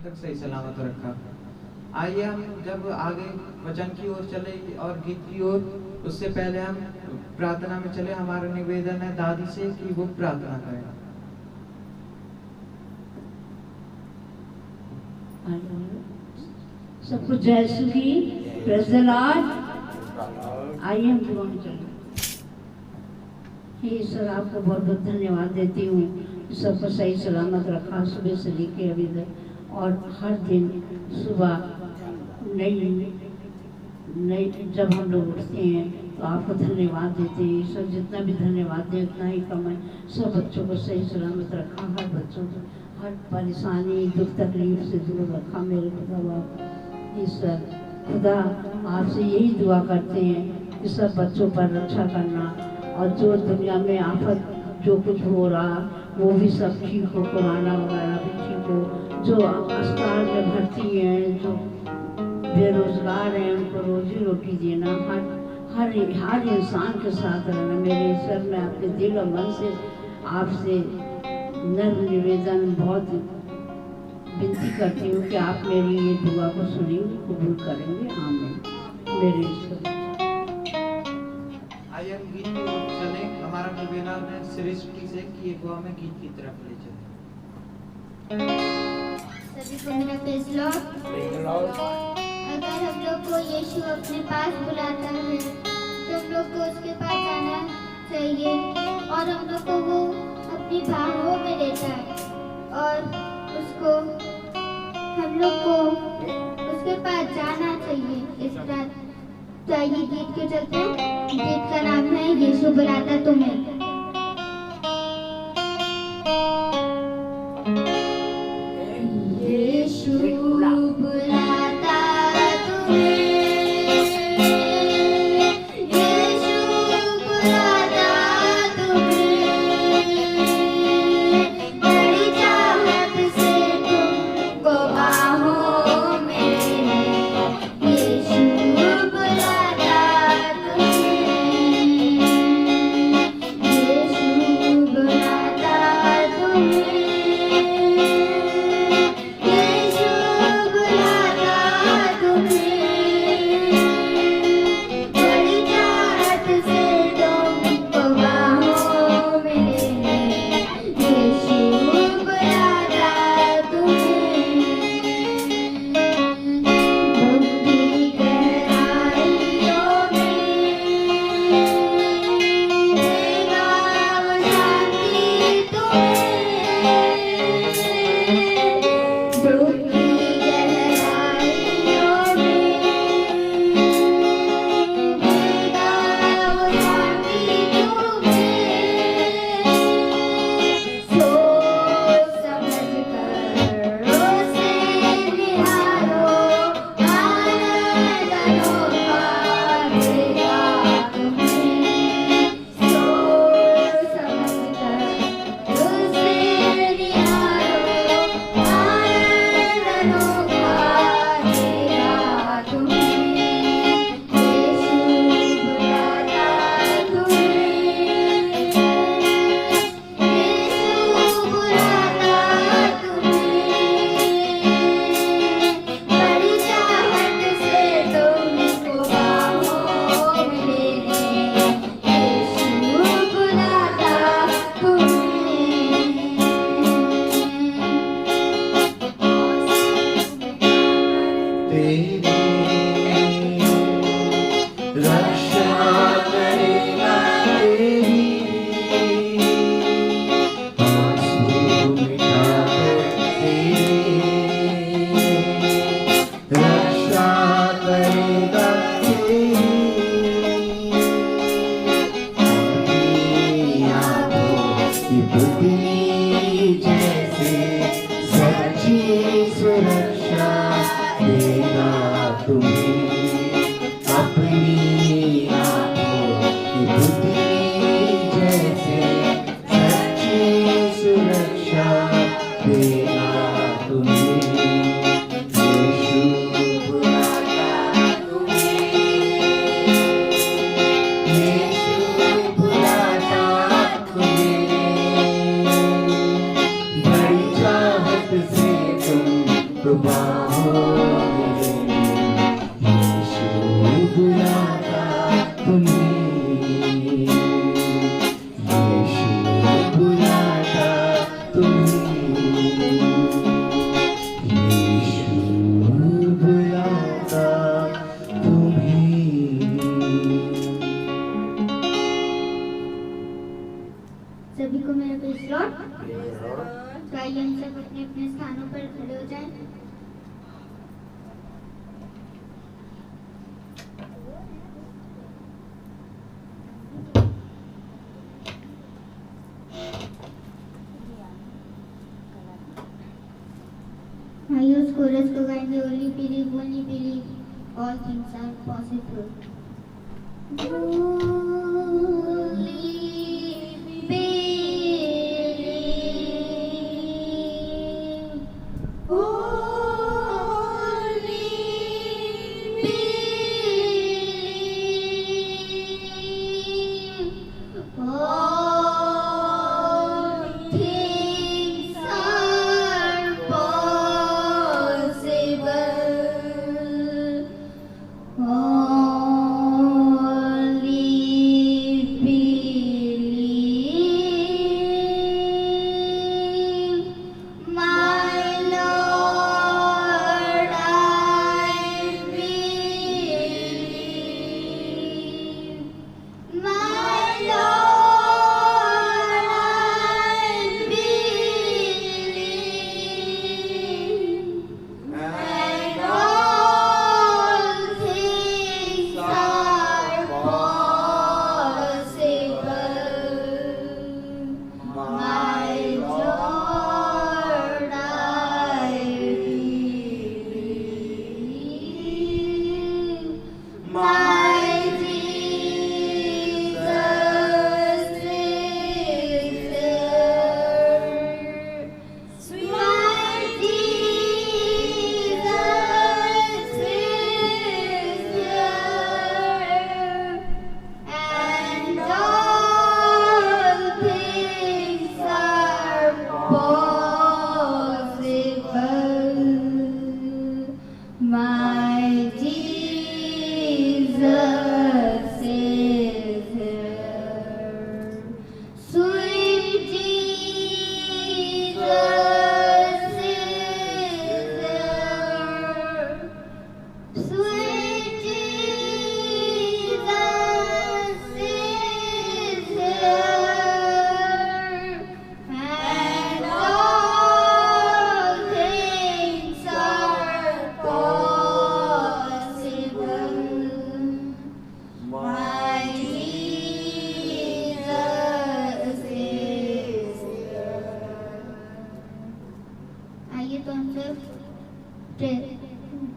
तक सही सलामत रखा। आइए हम जब आगे वचन की ओर चले और गीत की ओर, उससे पहले हम प्रार्थना में चले। हमारा निवेदन है दादी से कि वो प्रार्थना करें। सबको जय यीशु की, प्रेज़ द लॉर्ड। आइए हम दुआ में चलें। हे ईश्वर, आपको बहुत बहुत धन्यवाद देती हूँ, सबको सही सलामत रखा सुबह से लेके अभी तक, और हर दिन सुबह नई जब हम लोग उठते हैं तो आपको धन्यवाद देते हैं ईश्वर। जितना भी धन्यवाद दे उतना ही कम है। सब बच्चों को सही सलामत रखा, हर बच्चों को हर परेशानी दुख तकलीफ से दूर रखा मेरे खुदा बाप ईश्वर। खुदा आपसे यही दुआ करते हैं कि सब बच्चों पर रक्षा करना, और जो दुनिया में आफत जो कुछ हो रहा वो भी सब ठीक हो, कोरोना वगैरह भी ठीक हो। जो अस्पताल में भर्ती हैं, जो बेरोजगार हैं, उनको रोजी रोटी देना, हर इंसान के साथ रहना मेरे ईश्वर। मैं अपने दिल और मन से आपसे नर्म निवेदन बहुत विनती करती हूँ कि आप मेरी ये दुआ को सुनेंगे, कबूल करेंगे। आमीन मेरे ईश्वर। आइए हम गीत की ओर चले। हमारा निवेदन है सृष्टि से कि एक में गीत की तरफ ले चले। सभी को मेरा प्रेज़ लॉर्ड। अगर हम लोग को यीशु अपने पास बुलाता है तो हम लोग को उसके पास जाना चाहिए, और हम लोग को वो अपनी बाहों में लेता है, और उसको हम लोग को उसके पास जाना चाहिए। इस रात तो आइए गीत के चलते हैं। गीत का नाम है यीशु बुलाता तुम्हें। यीशु बुलाता बाहों में यीशु बुलाता तुम्हें, यीशु बुलाता तुम्हें, यीशु बुलाता तुम्हें। सभी को मेरा प्रेज़ लॉर्ड। तो आइए हम सब अपने अपने स्थानों पर खड़े हो जाएं। आइए उस कोरस को गाएंगे, only believe, all things are possible.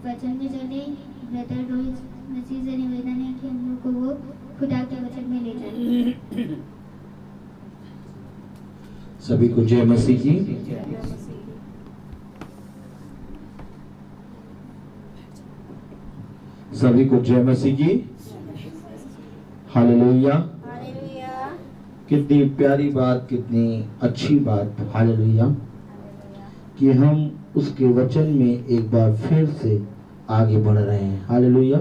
वचन में चले। ब्रदर रोहित मसीह से निवेदन है कि हम लोग को वो खुदा के वचन में ले जाए। सभी को जय मसीह की। सभी को जय मसीह की। हालेलुया। कितनी प्यारी बात, कितनी अच्छी बात, हालेलुया, कि हम उसके वचन में एक बार फिर से आगे बढ़ रहे हैं। हालेलुया।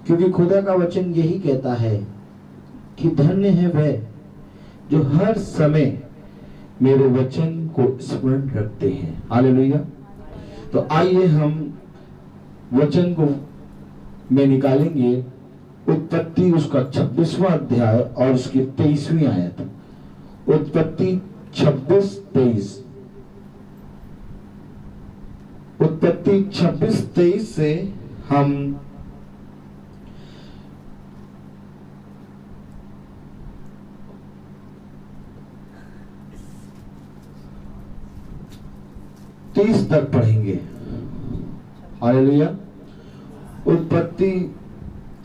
क्योंकि खुदा का वचन यही कहता है कि धन्य है वह जो हर समय मेरे वचन को स्मरण रखते हैं। हालेलुया। तो आइए हम वचन को में निकालेंगे उत्पत्ति उसका 26वां अध्याय और उसकी 23वीं आयत। उत्पत्ति 26-23। उत्पत्ति 26-23 से हम तीस तक पढ़ेंगे। हालेलुया। उत्पत्ति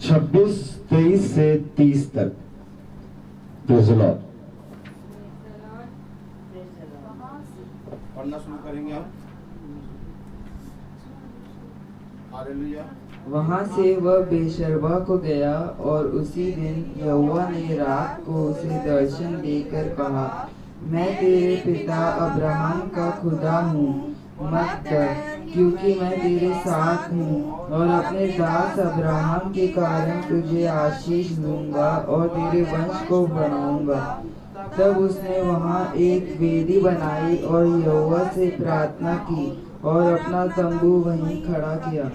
26-23 से 30 तक। Praise the Lord. पढ़ना शुरू करेंगे हम। हालेलुया। वहां से वह बेशर्बा को गया और उसी दिन यहोवा ने रात को उसे दर्शन देकर कहा, मैं तेरे पिता अब्राहम का खुदा हूँ मत कर, क्योंकि मैं तेरे साथ हूँ और अपने दास अब्राहम के कारण तुझे आशीष दूंगा और तेरे वंश को बढ़ाऊंगा। तब उसने वहाँ एक वेदी बनाई और यहोवा से प्रार्थना की और अपना तंबू वहीं खड़ा किया।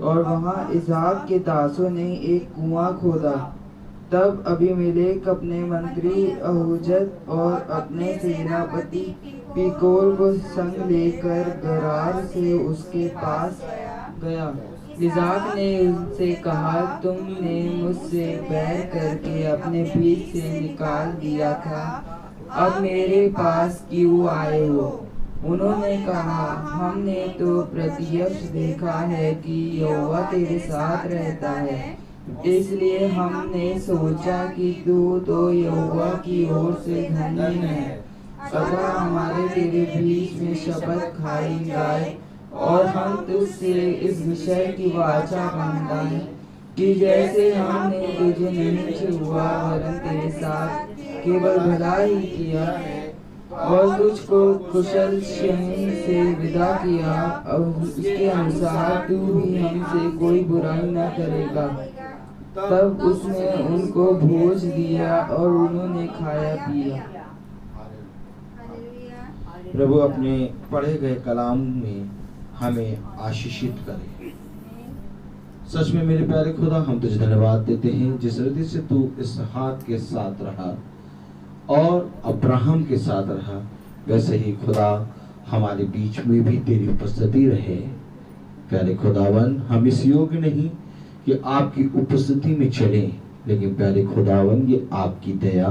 और वहाँ इसहाक के दासों ने एक कुआं खोदा। तब अबीमेलेक अपने मंत्री अहुजत और अपने सेनापति पीकोल को संग लेकर गरार से उसके पास गया। इसहाक ने उनसे कहा, तुमने मुझसे बैर करके अपने बीच से निकाल दिया था, अब मेरे पास क्यों आए हो? उन्होंने कहा, हमने तो प्रत्यक्ष देखा है कि यहोवा तेरे साथ रहता है, इसलिए हमने सोचा कि तू तो यहोवा की ओर से धन्य है। अतः हमारे तेरे बीच में शपथ खाई जाए और हम तुझसे इस विषय की वाचा बांधाएं कि जैसे हमने तुझे नहीं छुआ वरन तेरे साथ केवल भला ही किया है और तुझको कुशल क्षेम से विदा किया, और उसके अनुसार तू भी हमसे कोई बुराई न करेगा। तब उसने उनको भोज दिया और उन्होंने खाया पिया। प्रभु अपने पढ़े गए कलाम में हमें आशीषित करे। सच में मेरे प्यारे खुदा, हम तुझे धन्यवाद देते हैं जिस रीति से तू इसहाक के साथ रहा और अब्राहम के साथ रहा, वैसे ही खुदा हमारे बीच में भी तेरी उपस्थिति रहे। प्यारे खुदावन, हम इस योग्य नहीं कि आपकी उपस्थिति में चलें, लेकिन प्यारे खुदावन ये आपकी दया,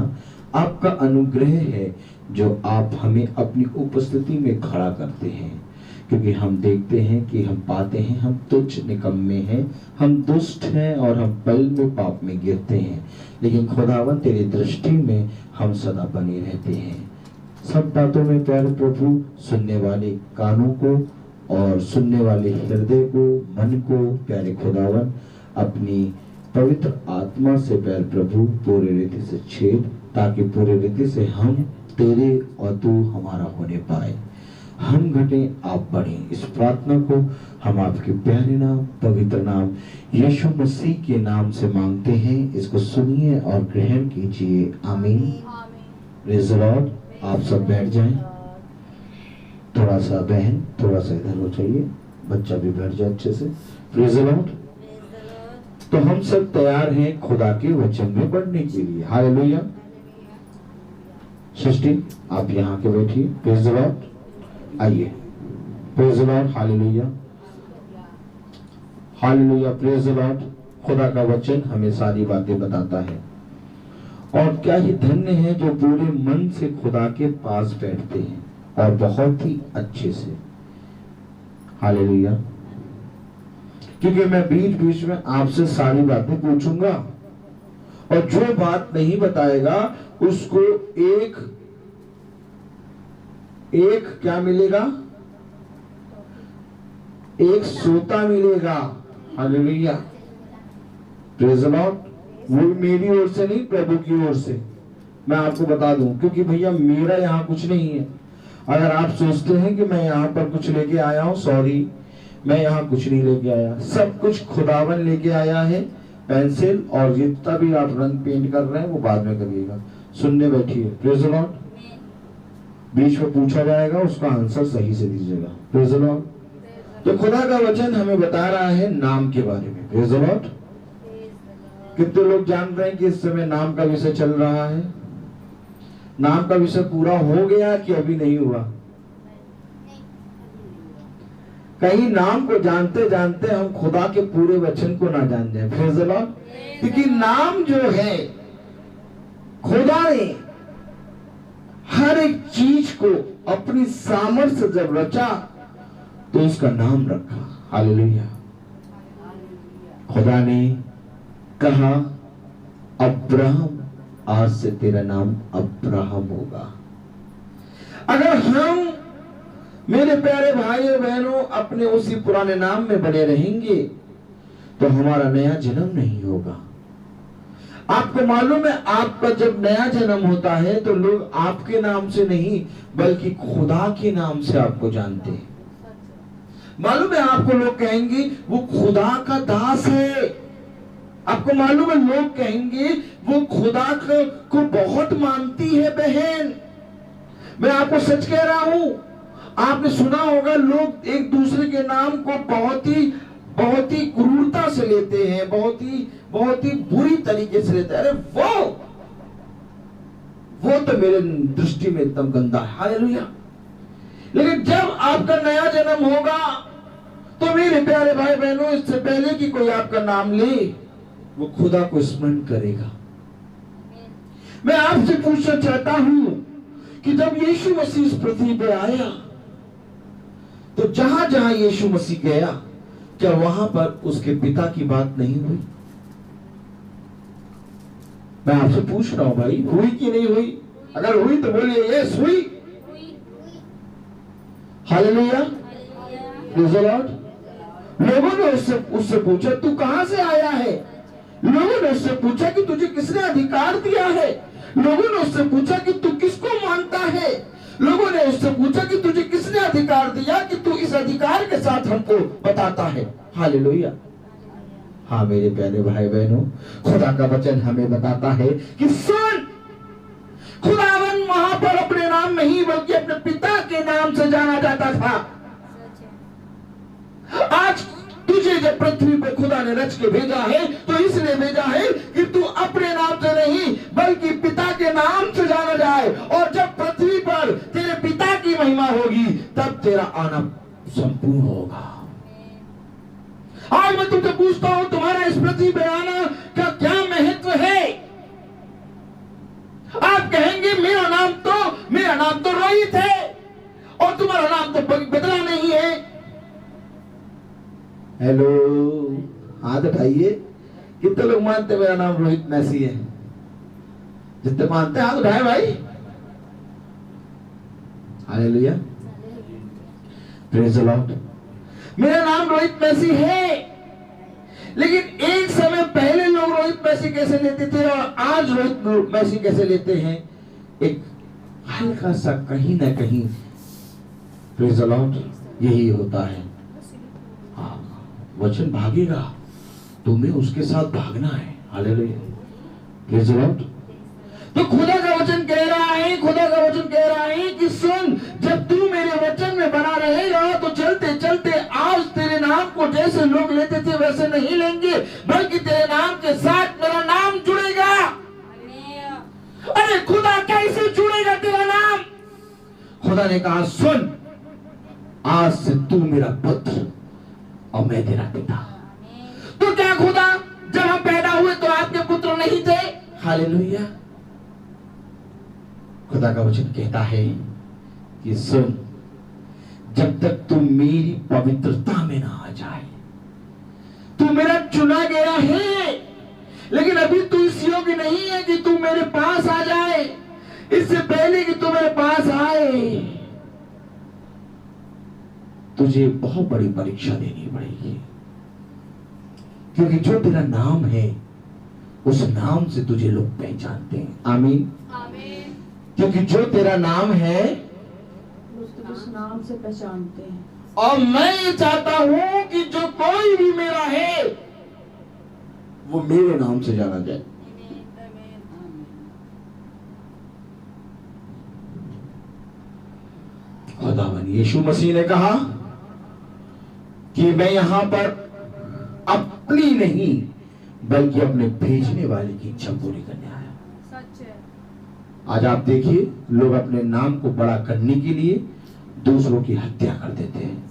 आपका अनुग्रह है जो आप हमें अपनी उपस्थिति में खड़ा करते हैं। क्योंकि हम देखते हैं कि हम पाते हैं हम तुच्छ निकम्मे हैं, हम दुष्ट हैं और हम पल में पाप में गिरते हैं, लेकिन खुदावन तेरी दृष्टि में हम सदा बने रहते हैं। सब बातों में प्यारे प्रभु सुनने वाले कानों को और सुनने वाले हृदय को, मन को प्यारे खुदावन अपनी पवित्र आत्मा से प्यारे प्रभु पूरे रीति से छेद, ताकि पूरे रीति से हम तेरे और तू हमारा होने पाए। हम घटें आप बढ़ें, इस प्रार्थना को हम आपके प्यारे नाम, पवित्र नाम यीशु मसीह के नाम से मांगते हैं। इसको सुनिए और ग्रहण कीजिए। आमीन। Praise the Lord. आप सब बैठ जाएं। थोड़ा सा बहन थोड़ा सा इधर हो जाइए, बच्चा भी बैठ जाए अच्छे से। Praise the Lord. तो हम सब तैयार हैं खुदा के वचन में पढ़ने के लिए। हालेलुया। सृष्टि आप यहाँ के बैठिए। Praise the lord. आइए। Praise the lord. Hallelujah, hallelujah, praise the lord. खुदा का वचन हमें सारी बातें बताता है, और क्या ही धन्य है जो पूरे मन से खुदा के पास बैठते हैं और बहुत ही अच्छे से। हालेलुया। क्योंकि मैं बीच बीच में आपसे सारी बातें पूछूंगा, और जो बात नहीं बताएगा उसको एक क्या मिलेगा? एक सोता मिलेगा। Hallelujah, praise the Lord. वो मेरी ओर से नहीं, प्रभु की ओर से। मैं आपको बता दूं, क्योंकि भैया मेरा यहाँ कुछ नहीं है। अगर आप सोचते हैं कि मैं यहाँ पर कुछ लेके आया हूँ, सॉरी, मैं यहाँ कुछ नहीं लेके आया। सब कुछ खुदावन लेके आया है। पेंसिल और जितना भी आप रंग पेंट कर रहे हैं वो बाद में करिएगा। सुनने बैठिए। Praise the Lord. बीच में पूछा जाएगा, उसका आंसर सही से दीजिएगा। Praise the Lord. तो खुदा का वचन हमें बता रहा है नाम के बारे में। Praise the Lord. कितने लोग जान रहे हैं कि इस समय नाम का विषय चल रहा है? नाम का विषय पूरा हो गया कि अभी नहीं हुआ? कहीं नाम को जानते जानते हम खुदा के पूरे वचन को ना जान जाए। Praise the Lord. क्योंकि नाम जो है, खुदा ने हर एक चीज को अपनी सामर्थ्य से जब रचा तो उसका नाम रखा। हालेलुया। खुदा ने कहा, अब्राहम, आज से तेरा नाम अब्राहम होगा। अगर हम मेरे प्यारे भाइयों बहनों अपने उसी पुराने नाम में बने रहेंगे तो हमारा नया जन्म नहीं होगा। आपको मालूम है, आपका जब नया जन्म होता है तो लोग आपके नाम से नहीं बल्कि खुदा के नाम से आपको जानते हैं। मालूम है आपको, लोग कहेंगे वो खुदा का दास है। आपको मालूम है, लोग कहेंगे वो खुदा को बहुत मानती है बहन। मैं आपको सच कह रहा हूं, आपने सुना होगा लोग एक दूसरे के नाम को बहुत ही क्रूरता से लेते हैं, बहुत ही बुरी तरीके से लेते हैं। अरे वो तो मेरे दृष्टि में एकदम गंदा है। हालेलुया। लेकिन जब आपका नया जन्म होगा तो मेरे प्यारे भाई बहनों, इससे पहले कि कोई आपका नाम ले, वो खुदा को स्मरण करेगा। मैं आपसे पूछना चाहता हूं कि जब यीशु मसीह इस पृथ्वी पे आया तो जहां जहां यीशु मसीह गया, क्या वहां पर उसके पिता की बात नहीं हुई? मैं आपसे पूछ रहा हूं भाई, हुई कि नहीं हुई? अगर हुई तो बोलिए यस, हुई। Hallelujah, praise the Lord. लोगों ने उससे पूछा तू कहां से आया है? लोगों ने उससे पूछा कि तुझे किसने अधिकार दिया है? लोगों ने उससे पूछा कि तू किसको मानता है? लोगों ने उससे पूछा कि तुझे किसने अधिकार दिया कि तू इस अधिकार के साथ हमको बताता है? हालेलुया। हाँ मेरे प्यारे भाई बहनों, खुदा का वचन हमें बताता है कि सुन, खुदावन वहां पर अपने नाम नहीं बल्कि अपने पिता के नाम से जाना जाता था। आज तुझे जब पृथ्वी पर खुदा ने रच के भेजा है तो इसलिए भेजा है कि तू अपने नाम से नहीं बल्कि पिता के नाम से जाना जाए, और जब पृथ्वी पर तेरे पिता की महिमा होगी तब तेरा आना संपूर्ण होगा। आज मैं तुमसे पूछता हूं, तुम्हारा इस पृथ्वी पर आना का क्या महत्व है? आप कहेंगे मेरा नाम तो रोहित है और तुम्हारा नाम तो बदला नहीं है। हेलो, हाथ उठाइए। कितने लोग मानते मेरा नाम रोहित मैसी है? जितने मानते हैं हाथ उठाए भाई। Hallelujah, praise the Lord. मेरा नाम रोहित मैसी है, लेकिन एक समय पहले लोग रोहित मैसी कैसे लेते थे और आज रोहित मैसी कैसे लेते हैं? एक हल्का सा कहीं ना कहीं, प्रेज़ द लॉर्ड, यही होता है। वचन भागेगा, तुम्हें उसके साथ भागना है। Hallelujah, praise the Lord. तो खुदा का वचन कह रहा है कि सुन, जब तू मेरे वचन में बना रहेगा तो चलते चलते आज तेरे नाम को जैसे लोग लेते थे वैसे नहीं लेंगे, बल्कि तेरे नाम के साथ मेरा नाम जुड़ेगा। अरे खुदा कैसे जुड़ेगा तेरा नाम? खुदा ने कहा सुन, आज से तू मेरा पुत्र और मैं तेरा पिता। तो क्या खुदा जब हम पैदा हुए तो आपके पुत्र नहीं थे? हालेलुया। खुदा का वचन कहता है कि सुन, जब तक तू मेरी पवित्रता में ना आ जाए, तू मेरा चुना गया है, लेकिन अभी तू इस योग्य नहीं है कि तू मेरे पास आ जाए। इससे पहले कि तू मेरे पास आए, तुझे बहुत बड़ी परीक्षा देनी पड़ेगी, क्योंकि जो तेरा नाम है उस नाम से तुझे लोग पहचानते हैं। आमीन, आमीन। क्योंकि जो तेरा नाम है उस नाम से पहचानते हैं। और मैं ये चाहता हूं कि जो कोई भी मेरा है वो मेरे नाम से जाना जाए। खुदावन यीशु मसीह ने कहा कि मैं यहां पर अपनी नहीं बल्कि अपने भेजने वाले की इच्छा पूरी करने आया। सच है। आज आप देखिए, लोग अपने नाम को बड़ा करने के लिए दूसरों की हत्या कर देते हैं।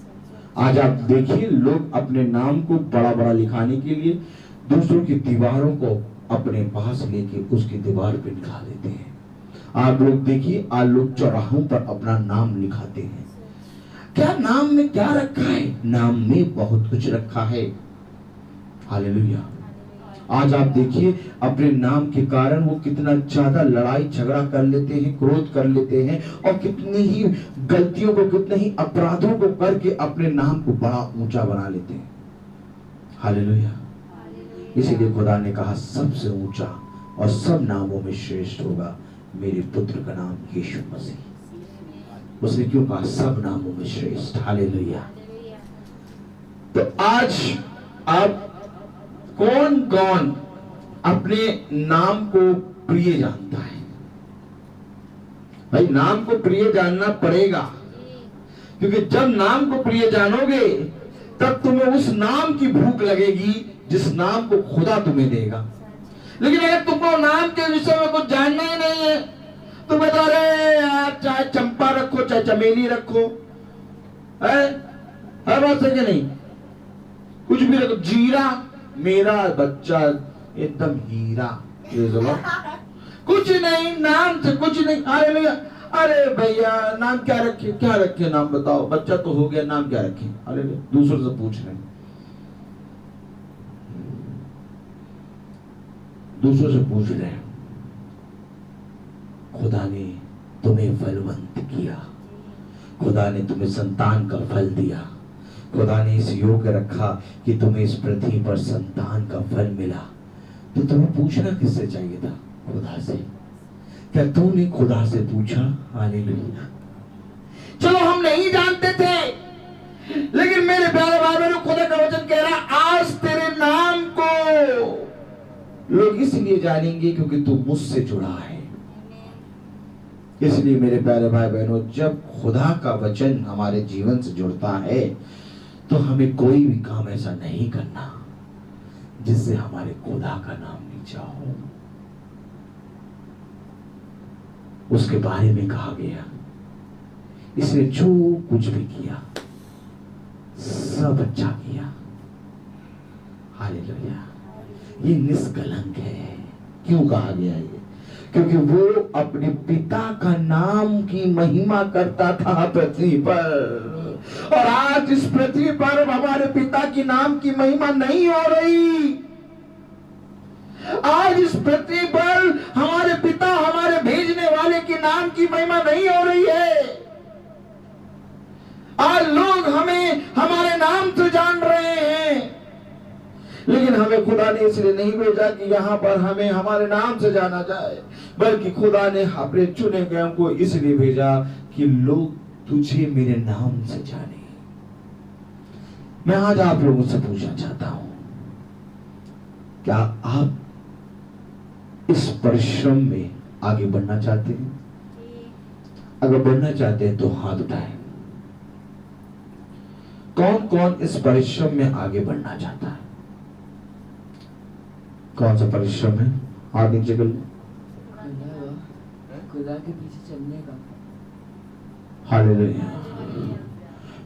आज आप देखिए, लोग अपने नाम को बड़ा बड़ा लिखाने के लिए दूसरों की दीवारों को अपने पास लेके उसकी दीवार पे लिखा देते हैं। आप लोग देखिए, आज लोग चौराहों पर अपना नाम लिखाते हैं। क्या नाम में क्या रखा है? नाम में बहुत कुछ रखा है। हालेलुया। आज आप देखिए, अपने नाम के कारण वो कितना ज्यादा लड़ाई झगड़ा कर लेते हैं, क्रोध कर लेते हैं, और कितनी ही गलतियों को, कितने ही अपराधों को करके अपने नाम को बड़ा ऊंचा बना लेते हैं। हालेलुया। इसीलिए खुदा ने कहा सबसे ऊंचा और सब नामों में श्रेष्ठ होगा मेरे पुत्र का नाम यीशु मसीह। उसने क्यों कहा सब नामों में श्रेष्ठ? हालेलुया। तो आज आप कौन कौन अपने नाम को प्रिय जानता है? भाई नाम को प्रिय जानना पड़ेगा, क्योंकि जब नाम को प्रिय जानोगे तब तुम्हें उस नाम की भूख लगेगी जिस नाम को खुदा तुम्हें देगा। लेकिन अगर तुमको नाम के विषय में कुछ जानना ही नहीं है, तो बता रहे यार चाहे चंपा रखो चाहे चमेली रखो, हर बात सही नहीं, कुछ भी रखो, जीरा, मेरा बच्चा एकदम हीरा, कुछ नहीं, नाम से कुछ नहीं। अरे भैया, अरे भैया नाम क्या रखे, क्या रखे नाम बताओ, बच्चा तो हो गया, नाम क्या रखे? अरे दूसरों से पूछ रहे हैं, दूसरों से पूछ रहे हैं। खुदा ने तुम्हें फलवंत किया, खुदा ने तुम्हें संतान का फल दिया, खुदा ने इस योग्य रखा कि तुम्हें इस पृथ्वी पर संतान का फल मिला, तो तुम्हें पूछना किससे चाहिए था? खुदा से। क्या तूने खुदा से पूछा? हालेलुया। चलो हम नहीं जानते थे, लेकिन मेरे प्यारे भाई बहनों, खुदा का वचन कह रहा आज तेरे नाम को लोग इसलिए जानेंगे क्योंकि तू मुझसे जुड़ा है। इसलिए मेरे प्यारे भाई बहनों, जब खुदा का वचन हमारे जीवन से जुड़ता है तो हमें कोई भी काम ऐसा नहीं करना जिससे हमारे खुदा का नाम नीचा हो। उसके बारे में कहा गया, इसने जो कुछ भी किया सब अच्छा किया। हालेलुया। ये निष्कलंक है। क्यों कहा गया ये? क्योंकि वो अपने पिता का नाम की महिमा करता था पृथ्वी पर, और आज इस पृथ्वी पर हमारे पिता की नाम की महिमा नहीं हो रही। आज इस पृथ्वी पर हमारे पिता, हमारे भेजने वाले के नाम की महिमा नहीं हो रही है। आज लोग हमें हमारे नाम से जान रहे हैं, लेकिन हमें खुदा ने इसलिए नहीं भेजा कि यहाँ पर हमें हमारे नाम से जाना जाए, बल्कि खुदा ने अपने चुने गए को इसलिए भेजा कि लोग तुझे मेरे नाम से जाने। मैं आज आप लोगों से पूछना चाहता हूं, क्या आप इस परिश्रम में आगे बढ़ना चाहते हैं? अगर बढ़ना चाहते हैं तो हाथ उठाएं। कौन कौन इस परिश्रम में आगे बढ़ना चाहता है? कौन सा परिश्रम है? हाथ नीचे कर लो। खुदा के पीछे चलने का। हालेलुया।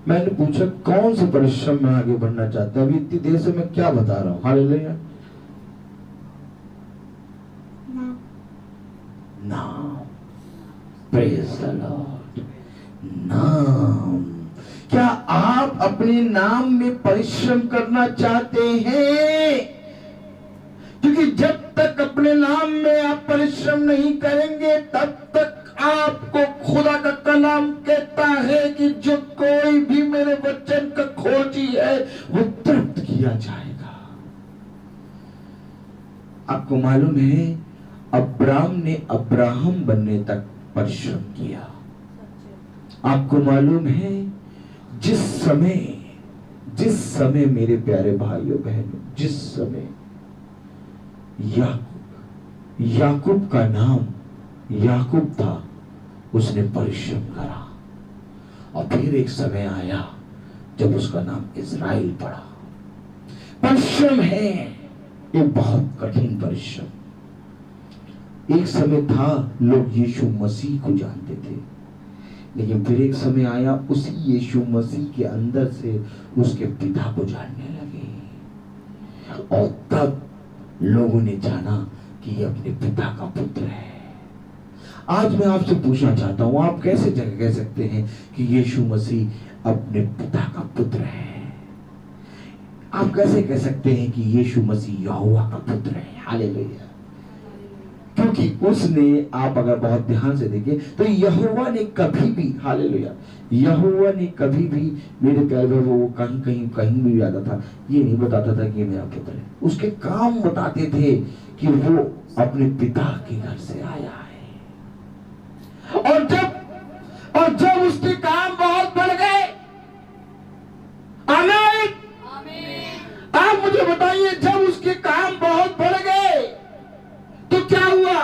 मैंने पूछा कौन से परिश्रम में आगे बढ़ना चाहते हैं? अभी इतनी देर से मैं क्या बता रहा हूं? हालेलुया। नाम, प्रेज द लॉर्ड। नाम। क्या आप अपने नाम में परिश्रम करना चाहते हैं? क्योंकि जब तक अपने नाम में आप परिश्रम नहीं करेंगे तब तक आपको खुदा का कलाम कहता है कि जो कोई भी मेरे वचन का खोजी है वो तृप्त किया जाएगा। आपको मालूम है अब्राहम ने अब्राहम बनने तक परिश्रम किया। आपको मालूम है जिस समय मेरे प्यारे भाइयों बहनों, जिस समय याकूब का नाम याकूब था, उसने परिश्रम करा, और फिर एक समय आया जब उसका नाम इज़राइल पड़ा। परिश्रम है, एक बहुत कठिन परिश्रम। एक समय था लोग यीशु मसीह को जानते थे, लेकिन फिर एक समय आया उसी यीशु मसीह के अंदर से उसके पिता को जानने लगे, और तब लोगों ने जाना कि ये अपने पिता का पुत्र है। आज मैं आपसे पूछना चाहता हूं, आप कैसे कह सकते हैं कि यीशु मसीह अपने पिता का पुत्र है? आप कैसे कह सकते हैं कि यीशु मसीह यहोवा का पुत्र है? हालेलुया। क्योंकि उसने, आप अगर बहुत ध्यान से देखें तो यहोवा ने कभी भी, हालेलुया, यहोवा ने कभी भी मेरे प्यारे भाई, वो कहीं भी आता था ये नहीं बताता था कि ये मेरा पुत्र है। उसके काम बताते थे कि वो अपने पिता के घर से आया है। और जब उसके काम बहुत बढ़ गए, आमीन, बताइए, जब उसके काम बहुत बढ़ गए तो क्या हुआ?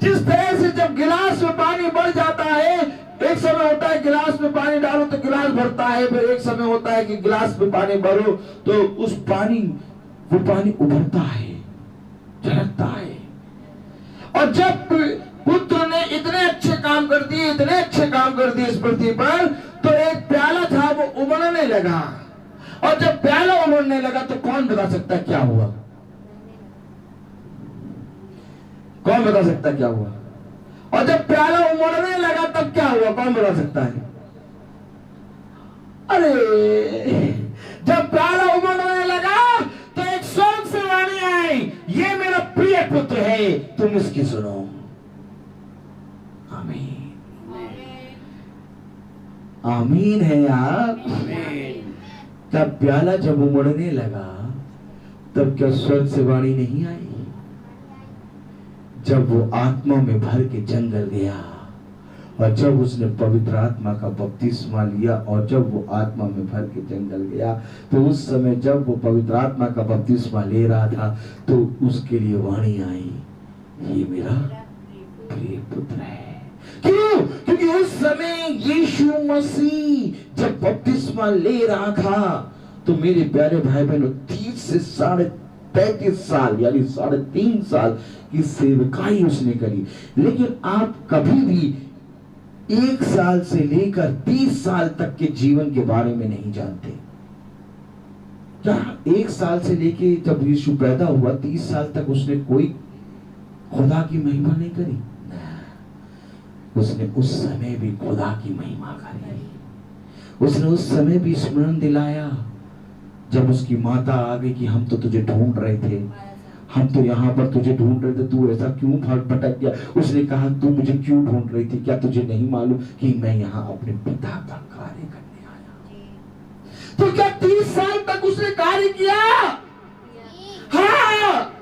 जिस तरह से जब गिलास में पानी बढ़ जाता है, एक समय होता है गिलास में पानी डालो तो गिलास भरता है, फिर एक समय होता है कि गिलास में पानी भरो तो वो पानी उभरता है, झलकता है। और जब पुत्र ने इतने अच्छे काम कर दिए इस पृथ्वी पर, तो एक प्याला था वो उमड़ने लगा। और जब प्याला उमड़ने लगा तो कौन बता सकता है क्या हुआ? कौन बता सकता है क्या हुआ? और जब प्याला उमड़ने लगा तब क्या हुआ? कौन बता सकता है? अरे, जब प्याला उमड़ने लगा तो एक स्वर्ग से वाणी आई, ये मेरा प्रिय पुत्र है, तुम इसकी सुनो। आमीन, आमीन है यार। तब प्याला जब उमड़ने लगा तब क्या स्वर्ग से वाणी नहीं आई? जब वो आत्मा में भर के जंगल गया और जब उसने पवित्र आत्मा का बपतिस्मा लिया और जब वो आत्मा में भर के जंगल गया, तो उस समय जब वो पवित्र आत्मा का बपतिस्मा ले रहा था तो उसके लिए वाणी आई, ये मेरा प्रिय पुत्र है। क्यों? क्योंकि उस समय यीशु मसीह जब बपतिस्मा ले रहा था तो मेरे प्यारे भाई बहनों 30 से 33 साल यानी 3.5 साल की सेवकाई उसने करी। लेकिन आप कभी भी 1 साल से लेकर 30 साल तक के जीवन के बारे में नहीं जानते। क्या 1 साल से लेके जब यीशु पैदा हुआ 30 साल तक उसने कोई खुदा की महिमा नहीं करी? उसने उस समय भी खुदा की महिमा करी। उसने उस समय भी स्मरण दिलाया जब उसकी माता आ गई कि हम तो तुझे ढूंढ रहे थे, हम तो यहाँ पर तुझे ढूंढ रहे थे, तू ऐसा क्यों भटक गया? उसने कहा तू मुझे क्यों ढूंढ रही थी? क्या तुझे नहीं मालूम कि मैं यहाँ अपने पिता का कार्य करने आया? तो क्या 30 साल तक उसने कार्य किया? हाँ,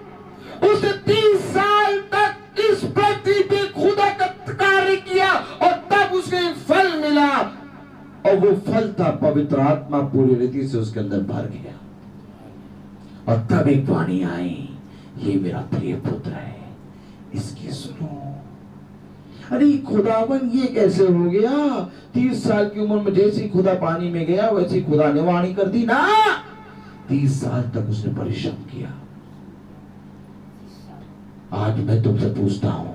उसने 30 साल तक इस पृथ्वी पे खुदा का कार्य किया और तब उसको एक फल मिला और वो फल था पवित्र आत्मा पूरी रीति से उसके अंदर भर गया। और तब एक वाणी आई, ये मेरा प्रिय पुत्र है, इसकी सुनो। अरे खुदावन ये कैसे हो गया? 30 साल की उम्र में जैसे ही खुदा पानी में गया वैसे ही खुदा ने वाणी कर दी ना। 30 साल तक उसने परिश्रम किया। आज मैं तुमसे पूछता हूं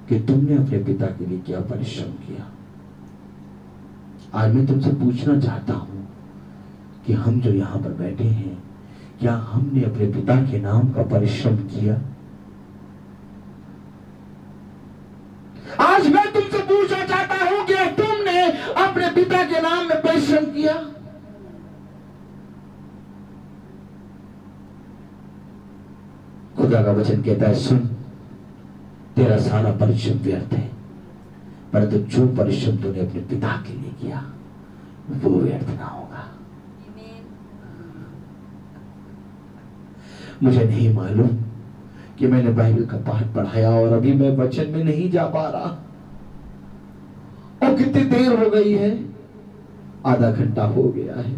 कि तुमने अपने पिता के लिए क्या परिश्रम किया? आज मैं तुमसे पूछना चाहता हूं कि हम जो यहां पर बैठे हैं, क्या हमने अपने पिता के नाम का परिश्रम किया? आज मैं तुमसे पूछना चाहता हूं कि तुमने अपने पिता के नाम में परिश्रम किया? खुदा का वचन कहता है, सुन, तेरा सारा परिश्रम व्यर्थ है, परंतु जो परिश्रम तूने अपने पिता के लिए किया वो व्यर्थ ना होगा। मुझे नहीं मालूम कि मैंने बाइबल का पाठ पढ़ाया और अभी मैं वचन में नहीं जा पा रहा, और कितनी देर हो गई है, आधा घंटा हो गया है,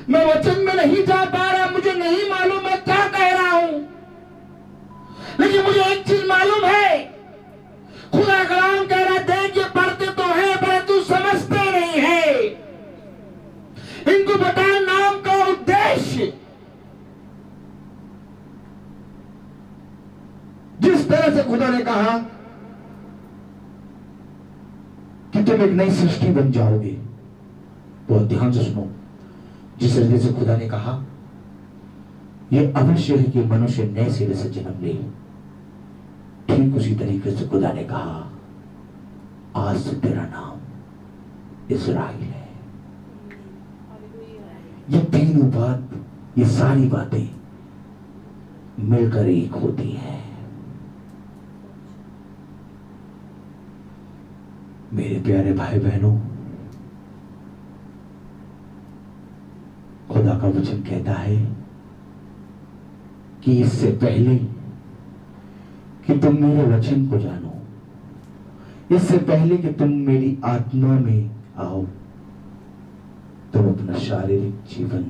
मैं वचन में नहीं जा पा रहा। मुझे नहीं मालूम मैं क्या कह रहा हूं, लेकिन मुझे एक चीज मालूम है, खुदा कलाम कह रहा है कि पढ़ते तो है परंतु समझते नहीं है। इनको बताया नाम का उद्देश्य। जिस तरह से खुदा ने कहा कि तुम एक नई सृष्टि बन जाओगे, बहुत ध्यान से सुनो, जिस तरीके से खुदा ने कहा यह अवश्य है कि मनुष्य नए सिरे से जन्म ले, ठीक उसी तरीके से खुदा ने कहा आज से तेरा नाम इस्राएल है। ये तीनों बात, ये सारी बातें मिलकर एक होती हैं। मेरे प्यारे भाई बहनों, खुदा का वचन कहता है कि इससे पहले कि तुम मेरे वचन को जानो, इससे पहले कि तुम मेरी आत्मा में आओ, तुम अपना शारीरिक जीवन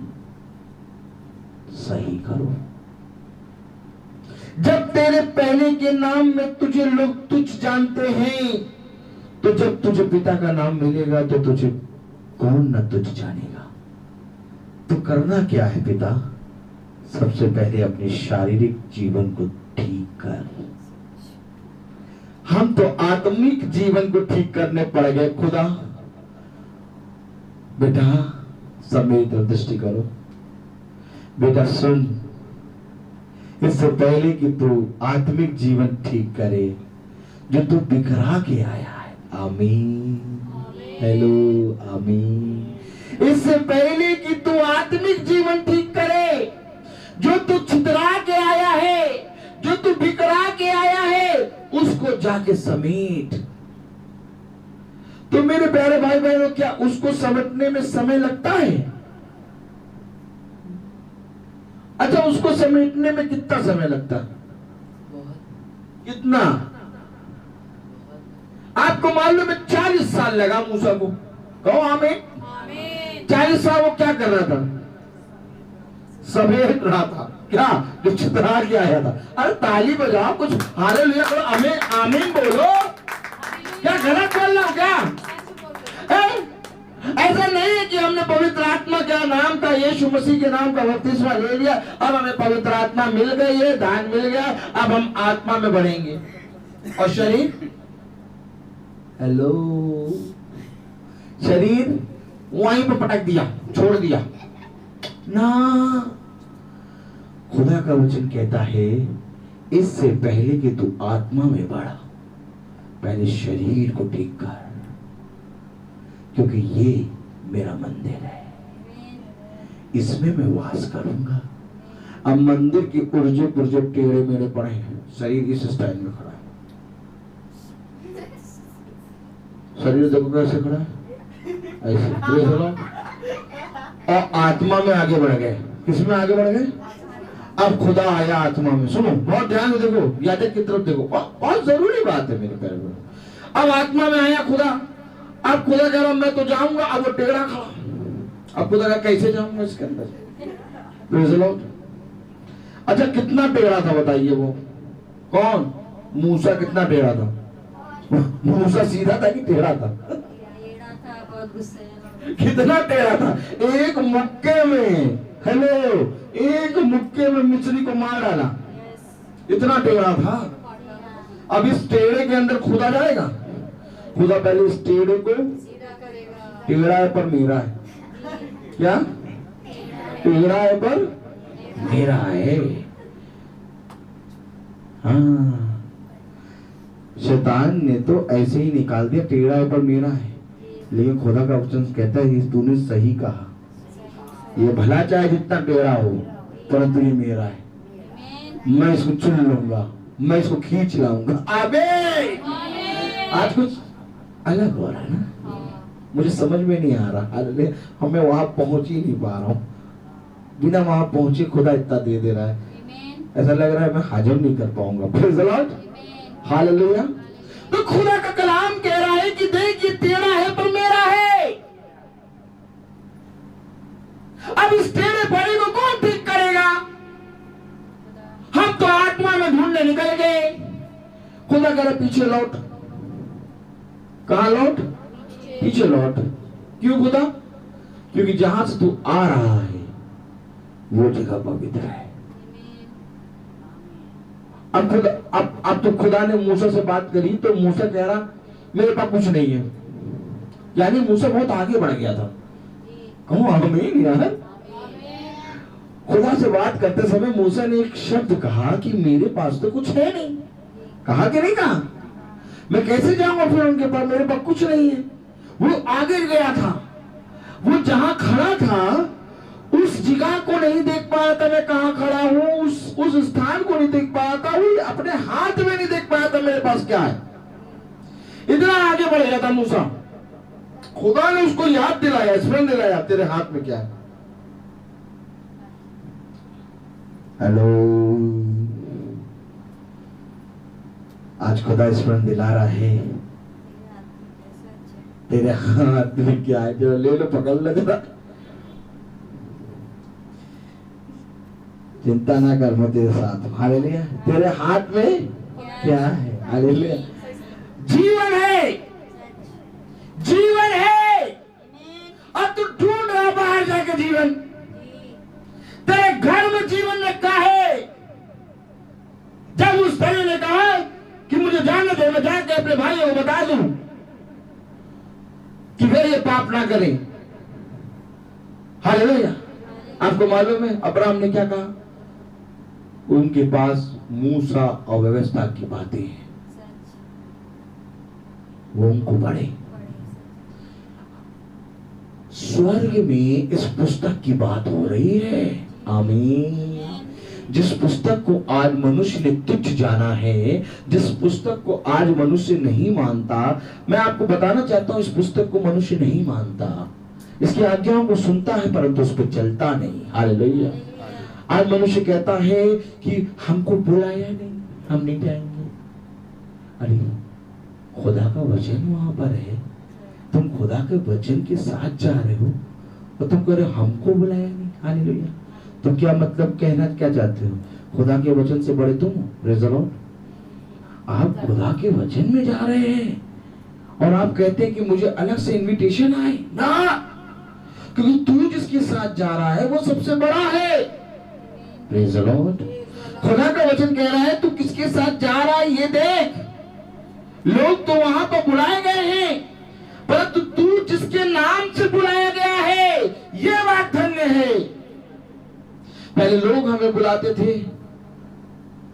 सही करो। जब तेरे पहले के नाम में तुझे लोग तुझ जानते हैं, तो जब तुझे पिता का नाम मिलेगा तो तुझे कौन न तुझ जानेगा। तो करना क्या है पिता? सबसे पहले अपने शारीरिक जीवन को ठीक कर। हम तो आत्मिक जीवन को ठीक करने पड़ गए। खुदा बेटा सब मेरी तरफ दृष्टि करो। बेटा सुन, इससे पहले कि तू आत्मिक जीवन ठीक करे जो तू बिखरा के आया है, आमीन, हेलो आमीन। इससे पहले कि तू आत्मिक जीवन ठीक करे जो तू छितरा के आया है, जो तू बिखरा के आया है, उसको जाके समेट। तो मेरे प्यारे भाई बहनों, क्या उसको समेटने में समय लगता है? अच्छा, उसको समेटने में कितना समय लगता है? कितना? आपको मालूम है 40 साल लगा मूसा को। कहो आमीन। 40 साल वो क्या कर रहा था? समेट रहा था। क्या? जो छितरा के आया था। अरे ताली बजाओ, कुछ हालेलुया करो, आमीन आमीन बोलो। क्या गलत बोल रहा हूं क्या? ऐसा नहीं है कि हमने पवित्र आत्मा का नाम का, यीशु मसीह के नाम का बपतिस्मा ले लिया, अब हमें पवित्र आत्मा मिल गई है, दान मिल गया, अब हम आत्मा में बढ़ेंगे। और शरीर, हेलो, शरीर वहीं पर पटक दिया, छोड़ दिया ना। खुदा का वचन कहता है इससे पहले कि तू आत्मा में बढ़ा, पहले शरीर को ठीक कर, क्योंकि ये मेरा मंदिर है, इसमें मैं वास करूंगा। अब मंदिर की पुर्जे पुर्जे टेढ़े मेढ़े पड़े हैं, शरीर इस स्टाइल में खड़ा है। शरीर देखो कैसे खड़ा है, ऐसे। और आत्मा में आगे बढ़ गए। किसमें आगे बढ़ गए? अब खुदा आया आत्मा में। सुनो बहुत ध्यान से देखो, यादें की तरफ देखो, बहुत जरूरी बात है मेरे प्यारे भाई। अब आत्मा में आया खुदा। अब खुदा कह रहा मैं तो जाऊंगा, अब वो टेढ़ा खड़ा। अब खुदा कहा कैसे जाऊंगा इसके अंदर? अच्छा कितना टेढ़ा था बताइए? वो कौन? मूसा कितना टेढ़ा था? मूसा सीधा था कि टेढ़ा था? कितना टेढ़ा था? एक मुक्के में, हेलो, एक मुक्के में मिस्री को मार डाला। इतना टेढ़ा था। अब इस टेढ़े के अंदर खुदा जाएगा? खुदा पहले इस टेढ़े को टेढ़ा है पर मेरा है। क्या? टेढ़ा है पर मेरा है। हाँ, शैतान ने तो ऐसे ही निकाल दिया, टेढ़ा है पर मेरा है। लेकिन खुदा का वचन कहता है तूने सही कहा, ये भला चाहे जितना टेढ़ा हो, परंतु ये मेरा है, मैं इसको चुन लूंगा, मैं इसको खींच लाऊंगा। आबे आज कुछ अलग हो रहा है ना, मुझे समझ में नहीं आ रहा। अरे हमें वहां पहुंच ही नहीं पा रहा हूं, बिना वहां पहुंचे खुदा इतना दे रहा है, ऐसा लग रहा है मैं हजम नहीं कर पाऊंगा। Praise the lord, hallelujah. तो खुदा का कलाम कह रहा है कि देख ये टेढ़ा है पर मेरा है। अब इस टेढ़े पड़े को कौन ठीक करेगा? हम तो आत्मा में ढूंढने निकल गए। खुदा कह रहा पीछे लौट। कहां लौट? पीछे लौट। क्यों खुदा? क्योंकि जहां से तू आ रहा है वो जगह पवित्र है। अब तो खुदा ने मूसा से बात करी तो मूसा कह रहा मेरे पास कुछ नहीं है, यानी मूसा बहुत आगे बढ़ गया था। कहूं आमीन यार। खुदा से बात करते समय मूसा ने एक शब्द कहा कि मेरे पास तो कुछ है नहीं। कहा कि नहीं कहा? मैं कैसे जाऊंगा फिर उनके पास, मेरे पास कुछ नहीं है। वो आगे गया था, वो जहां खड़ा था उस जगह को नहीं देख पाया था मैं कहां खड़ा हूं, उस स्थान को नहीं देख पाया था, वो अपने हाथ में नहीं देख पाया था मेरे पास क्या है। इतना आगे बढ़ गया था मूसा। खुदा ने उसको याद दिलाया, स्मरण दिलाया तेरे हाथ में क्या है। हेलो, आज खुदा स्मरण दिला रहा है तेरे हाथ में क्या है। जो ले लो, पकड़ लो जरा। चिंता ना कर, मैं तेरे साथ हूं। हालेलुया। तेरे हाथ में क्या है? हालेलुया। जीवन है, जीवन है, और तू ढूंढ रहा बाहर जाके जीवन। तेरे घर में जीवन रखा है। जब उस तरह ने कहा कि मुझे जाने दे, मैं जाके अपने भाइयों को बता दूं कि वे ये पाप ना करें। हालेलुया। आपको मालूम है अब्राहम ने क्या कहा? उनके पास मूसा और व्यवस्था की बातें हैं, वो उनको पढ़े। स्वर्ग में इस पुस्तक की बात हो रही है। आमीन। जिस पुस्तक को आज मनुष्य ने तुच्छ जाना है, जिस पुस्तक को आज मनुष्य नहीं मानता, मैं आपको बताना चाहता हूं, इस पुस्तक को मनुष्य नहीं मानता, इसकी आज्ञाओं को सुनता है परंतु उस पर चलता नहीं। हालेलुया। आज मनुष्य कहता है कि हमको बुलाया नहीं, हम नहीं जाएंगे। अरे खुदा का वचन वहां पर है, तुम खुदा के वचन के साथ जा रहे हो और तुम कह रहे हो हमको बुलाया नहीं। हालेलुया। तो क्या मतलब, कहना क्या चाहते हो? खुदा के वचन से बड़े तुम हो? Praise the Lord. आप खुदा के वचन में जा रहे हैं और आप कहते हैं कि मुझे अलग से इनविटेशन आए ना, क्योंकि तू जिसके साथ जा रहा है वो सबसे बड़ा है। Praise the lord. खुदा का वचन कह रहा है तू किसके साथ जा रहा है ये देख। लोग तो वहां पर बुलाए गए हैं, परंतु तू जिसके नाम से बुलाया गया है, ये बात धन्य है। पहले लोग हमें बुलाते थे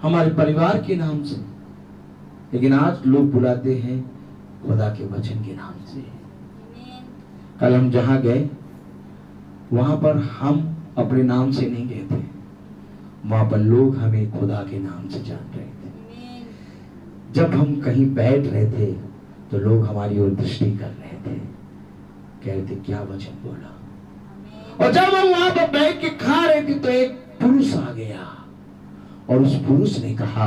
हमारे परिवार के नाम से, लेकिन आज लोग बुलाते हैं खुदा के वचन के नाम से। कल हम जहां गए वहां पर हम अपने नाम से नहीं गए थे, वहां पर लोग हमें खुदा के नाम से जान रहे थे। जब हम कहीं बैठ रहे थे तो लोग हमारी ओर दृष्टि कर रहे थे, कह रहे थे क्या वचन बोला। और जब हम वहां पर बैठ के खा रहे थे तो एक पुरुष आ गया और उस पुरुष ने कहा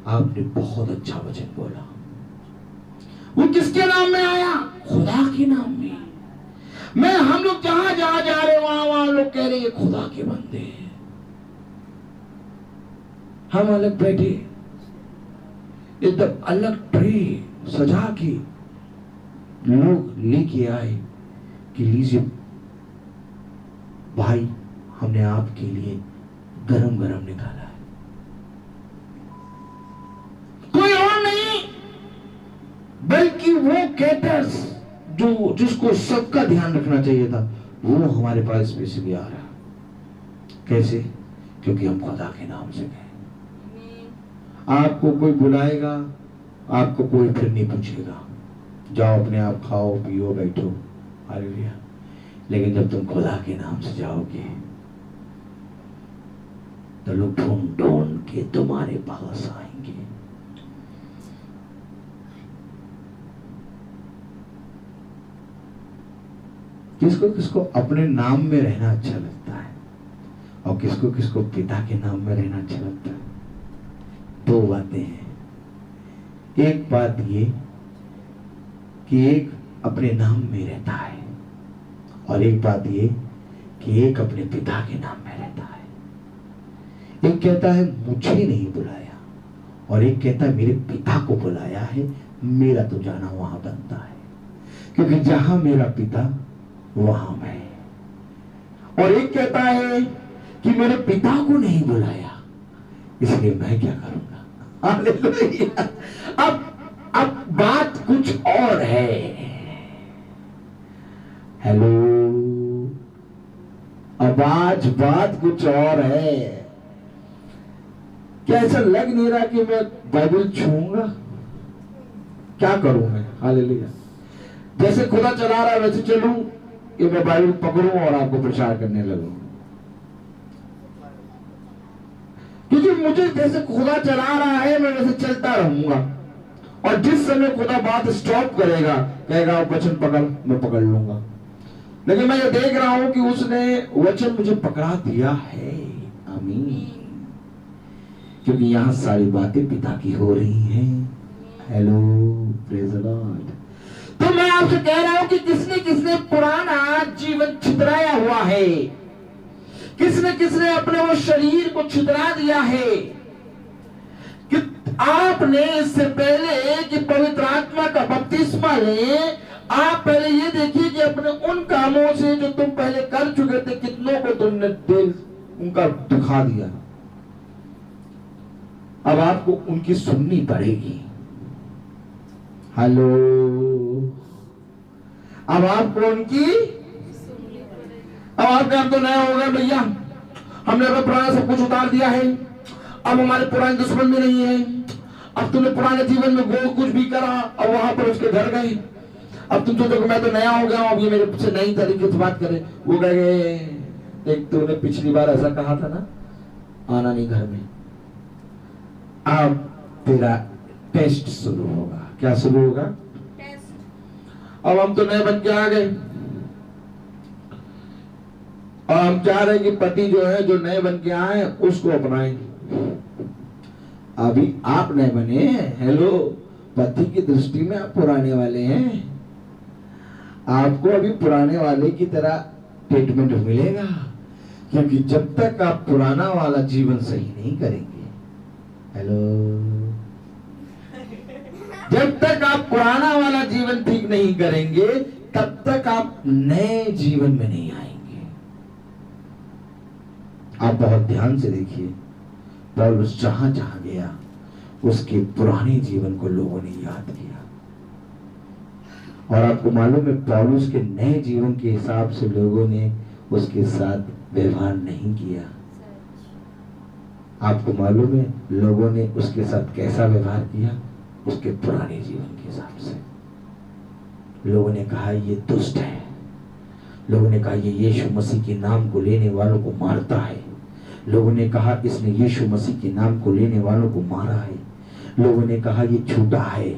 आपने बहुत अच्छा वचन बोला। वो किसके नाम में आया? खुदा के नाम में। हम लोग जहां जहां जा रहे वहां लोग कह रहे ये खुदा के बंदे हैं। हम अलग बैठे, एकदम अलग ट्रे सजा के लोग लेके आए कि लीजिए भाई, हमने आपके लिए गरम गरम निकाला है। कोई और नहीं बल्कि वो कैटर्स जो जिसको सबका ध्यान रखना चाहिए था, वो हमारे पास स्पेशली आ रहा। कैसे? क्योंकि हम खुदा के नाम से गए। आपको कोई बुलाएगा, आपको कोई फिर नहीं पूछेगा, जाओ अपने आप खाओ पियो बैठो। हालेलुया। लेकिन जब तुम खुदा के नाम से जाओगे तो लोग ढूंढ ढूंढ के तुम्हारे पास आएंगे। किसको किसको अपने नाम में रहना अच्छा लगता है और किसको किसको पिता के नाम में रहना अच्छा लगता है। दो बातें हैं। एक बात ये कि एक अपने नाम में रहता है और एक बात ये कि एक अपने पिता के नाम में रहता है। एक कहता है मुझे नहीं बुलाया और एक कहता है मेरे पिता को बुलाया है, मेरा तो जाना वहां बनता है, क्योंकि जहां मेरा पिता वहां मैं। और एक कहता है कि मेरे पिता को नहीं बुलाया इसलिए मैं क्या करूंगा। हालेलुया। अब बात कुछ और है। हेलो, अब आज बात कुछ और है। क्या ऐसा लग नहीं रहा कि मैं बाइबल छूऊंगा? क्या करूं मैं? हालेलुया। जैसे खुदा चला रहा है वैसे चलूं कि मैं बाइबल पकड़ूं और आपको प्रचार करने लगूं? क्योंकि मुझे जैसे खुदा चला रहा है मैं वैसे चलता रहूंगा, और जिस समय खुदा बात स्टॉप करेगा कहेगा वचन पकड़, मैं पकड़ लूंगा। लेकिन मैं ये देख रहा हूं कि उसने वचन मुझे पकड़ा दिया है। आमीन। क्योंकि यहां सारी बातें पिता की हो रही हैं। Hello, praise the Lord. तो मैं आपसे कह रहा हूं कि किसने किसने पुराना जीवन छितराया हुआ है, किसने किसने अपने वो शरीर को छितरा दिया है कि आपने इससे पहले कि पवित्र आत्मा का बपतिस्मा लें, आप पहले ये देखिए कि अपने उन कामों से जो तुम पहले कर चुके थे कितनों को तुमने दिल उनका दिखा दिया। अब आपको उनकी सुननी पड़ेगी। हेलो, अब आपको उनकी, अब आप क्या तो नया हो गया भैया, हमने अपना पुराना सब कुछ उतार दिया है, अब हमारे पुराने दुश्मन भी नहीं है, अब तुमने पुराने जीवन में वो कुछ भी करा और वहां पर उसके घर गए, अब तुम सोचो मैं तो नया हो गया हूं, अब ये मेरे से नई तरीके से बात करे। वो कह गए एक तूने पिछली बार ऐसा कहा था ना, आना नहीं घर में, अब तेरा टेस्ट शुरू होगा। क्या शुरू होगा? अब हम तो नए बन के आ गए और हम चाह रहे कि पति जो है, जो नए बन के आए उसको अपनाएं। अभी आप नए बने हैं, हेलो, पति की दृष्टि में आप पुराने वाले हैं, आपको अभी पुराने वाले की तरह ट्रीटमेंट मिलेगा, क्योंकि जब तक आप पुराना वाला जीवन सही नहीं करेंगे, हेलो, जब तक आप पुराना वाला जीवन ठीक नहीं करेंगे तब तक आप नए जीवन में नहीं आएंगे। आप बहुत ध्यान से देखिए, पौलुस जहां जहां गया उसके पुराने जीवन को लोगों ने याद किया, और आपको मालूम है पौलुस के नए जीवन के हिसाब से लोगों ने उसके साथ व्यवहार नहीं किया। आपको मालूम है लोगों ने उसके साथ कैसा व्यवहार किया? उसके पुराने जीवन के हिसाब से। लोगों ने कहा ये दुष्ट है, लोगों ने कहा ये यीशु मसीह के नाम को लेने वालों को मारता है, लोगों ने कहा इसने यीशु मसीह के नाम को लेने वालों को मारा है, लोगों ने कहा ये झूठा है।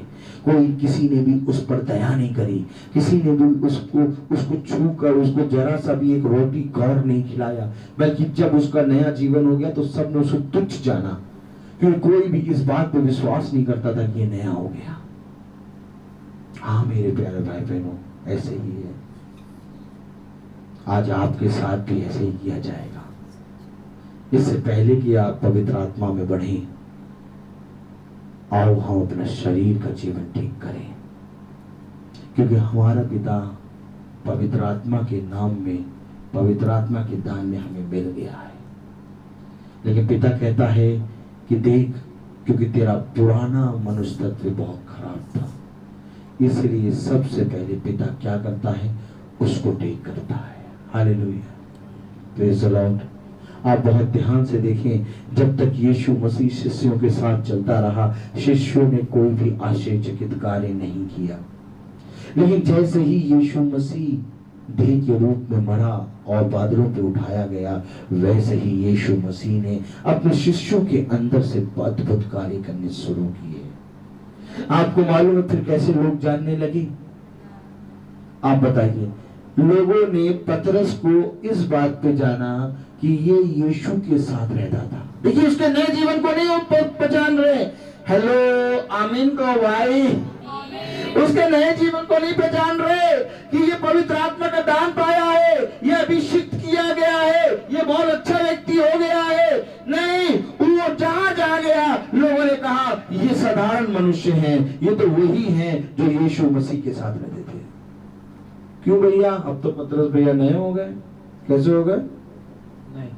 कोई किसी ने भी उस पर दया नहीं करी, किसी ने भी उसको छू कर उसको जरा सा भी एक रोटी गौर नहीं खिलाया, बल्कि जब उसका नया जीवन हो गया तो सबने उसको तुच्छ जाना, क्योंकि कोई भी इस बात पे विश्वास नहीं करता था कि ये नया हो गया। हाँ मेरे प्यारे भाई बहनों, ऐसे ही है, आज आपके साथ भी ऐसे ही किया जाएगा। इससे पहले कि आप पवित्र आत्मा में बढ़ें, आओ हम अपना शरीर का जीवन ठीक करें, क्योंकि हमारा पिता पवित्र आत्मा के नाम में, पवित्र आत्मा के दान में हमें मिल गया है। लेकिन पिता कहता है कि देख, क्योंकि तेरा पुराना मनुष्य तत्व बहुत खराब था, इसलिए सबसे पहले पिता क्या करता है? उसको ठीक करता है। Hallelujah, praise the Lord. आप बहुत ध्यान से देखें, जब तक यीशु मसीह शिष्यों के साथ चलता रहा, शिष्यों ने कोई भी आश्चर्यचकित कार्य नहीं किया। लेकिन जैसे ही यीशु मसीह देह के रूप में मरा और बादलों पे उठाया गया, वैसे ही यीशु मसीह ने अपने शिष्यों के अंदर से अद्भुत कार्य करने शुरू किए। आपको मालूम है फिर कैसे लोग जानने लगे? आप बताइए। लोगों ने पतरस को इस बात पे जाना कि ये यीशु के साथ रहता था। देखिए उसके नए जीवन को नहीं पहचान रहे। हेलो, आमीन को भाई। उसके नए जीवन को नहीं पहचान रहे कि ये पवित्र आत्मा का दान पाया है, ये अभिषिक्त किया गया है, ये बहुत अच्छा व्यक्ति हो गया है। नहीं, वो जहां जा गया लोगों ने कहा ये साधारण मनुष्य हैं, ये तो वही हैं जो यीशु मसीह के साथ रहते थे। क्यों भैया? अब तो पतरस भैया नए हो गए। कैसे हो गए? नहीं।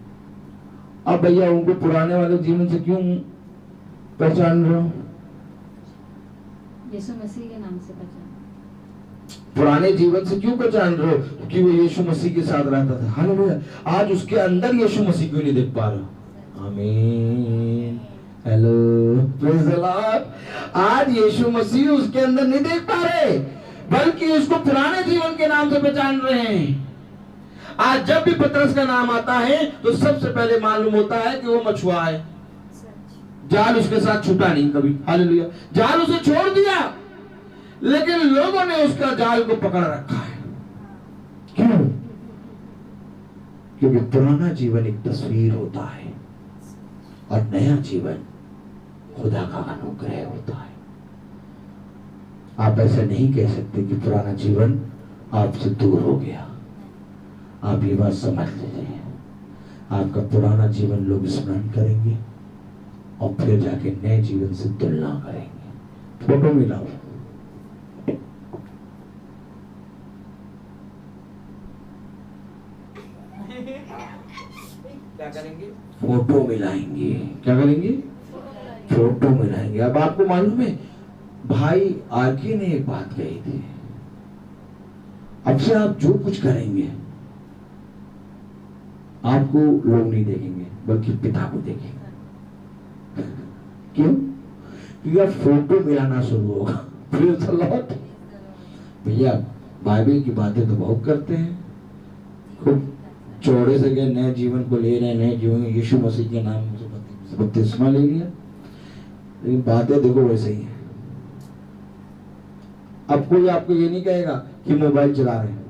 अब भैया उनको पुराने वाले जीवन से क्यों पहचान रहे हो? यीशु मसीह के नाम से पहचान। पुराने जीवन से क्यों पहचान रहे हो? कि वो यीशु मसीह के साथ रहता था। हालेलुया। आज उसके अंदर यीशु मसीह क्यों नहीं देख पा रहे? आमीन। Hello, praise the Lord. आज यीशु मसीह उसके अंदर नहीं देख पा रहे, बल्कि उसको पुराने जीवन के नाम से पहचान रहे हैं। आज जब भी पतरस का नाम आता है तो सबसे पहले मालूम होता है कि वो मछुआ है। जाल उसके साथ छूटा नहीं कभी। हालेलुया। जाल उसे छोड़ दिया, लेकिन लोगों ने उसका जाल को पकड़ रखा है। क्यों? क्योंकि पुराना जीवन एक तस्वीर होता है और नया जीवन खुदा का अनुग्रह होता है। आप ऐसा नहीं कह सकते कि पुराना जीवन आपसे दूर हो गया। आप ये बात समझ लीजिए, आपका पुराना जीवन लोग स्मरण करेंगे और फिर जाके नए जीवन से तुलना करेंगे। फोटो मिलाओ। क्या करेंगे? फोटो मिलाएंगे। क्या करेंगे? फोटो मिलाएंगे। अब आपको मालूम है भाई आरके ने एक बात कही थी, अब से आप जो कुछ करेंगे आपको लोग नहीं देखेंगे बल्कि पिता को देखेंगे। क्यों? क्योंकि आप फोटो मिलाना शुरू होगा। Praise the Lord। भैया बाइबल की बातें तो बहुत करते हैं, खूब चौड़े से गए नए जीवन को ले रहे हैं, नए जीवन यीशु मसीह के नाम से बपतिस्मा ले लिया, लेकिन बातें देखो वैसे ही है। अब कोई आपको ये नहीं कहेगा कि मोबाइल चला रहे हैं,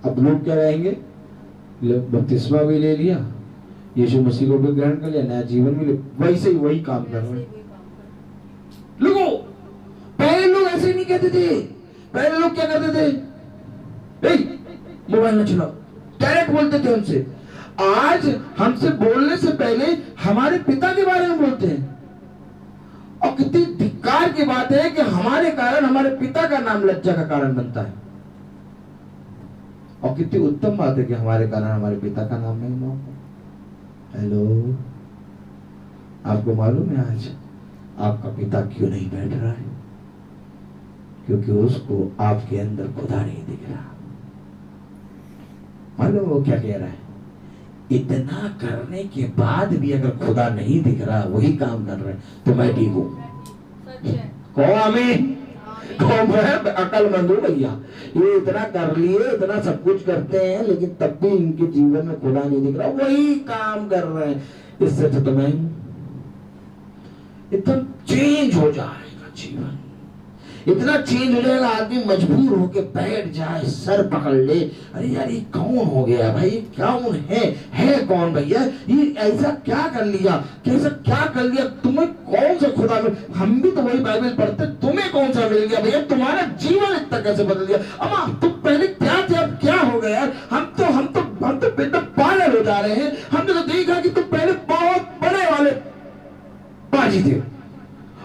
अब लोग क्या कहेंगे? बपतिस्मा भी ले लिया, यीशु मसीह को भी ग्रहण कर लिया, नया जीवन भी ले, वैसे ही वही काम कर रहे हैं। लोगों पहले लोग ऐसे नहीं कहते थे। पहले लोग क्या करते थे? मोबाइल न चलाओ, डायरेक्ट बोलते थे हमसे। आज हमसे बोलने से पहले हमारे पिता के बारे में बोलते हैं, और कितनी धिक्कार की बात है कि हमारे कारण हमारे पिता का नाम लज्जा का कारण बनता है, और कितनी उत्तम बात है कि हमारे कारण हमारे पिता का नाम नहीं होता। हेलो, आपको मालूम है आज आपका पिता क्यों नहीं बैठ रहा है? क्योंकि उसको आपके अंदर खुदा नहीं दिख रहा। मालूम वो क्या कह रहा है? इतना करने के बाद भी अगर खुदा नहीं दिख रहा, वही काम कर रहे हैं, तो मैं ठीक हूं। मैं अकलमंद हूं भैया, ये इतना कर लिए, इतना सब कुछ करते हैं, लेकिन तब भी इनके जीवन में खुदा नहीं दिख रहा, वही काम कर रहे हैं। इससे तो मैं एकदम चेंज हो जाएगा जीवन, इतना चेंज हो जाएगा, आदमी मजबूर होके बैठ जाए, सर पकड़ ले, अरे यार ये कौन हो गया भाई? ये कौन है कौन भैया? ये ऐसा क्या कर लिया, कैसा क्या कर लिया? तुम्हें कौन सा खुदा मिल? हम भी तो वही बाइबल पढ़ते, तुम्हें कौन सा मिल गया भैया? तुम्हारा जीवन इतना कैसे बदल गया? अम्मा तुम पहले क्या थे, अब क्या हो गया यार? हम तो बेटा पागल हो जा रहे हैं। हमने तो देखा कि तुम पहले बहुत बड़े वाले बाजी थे,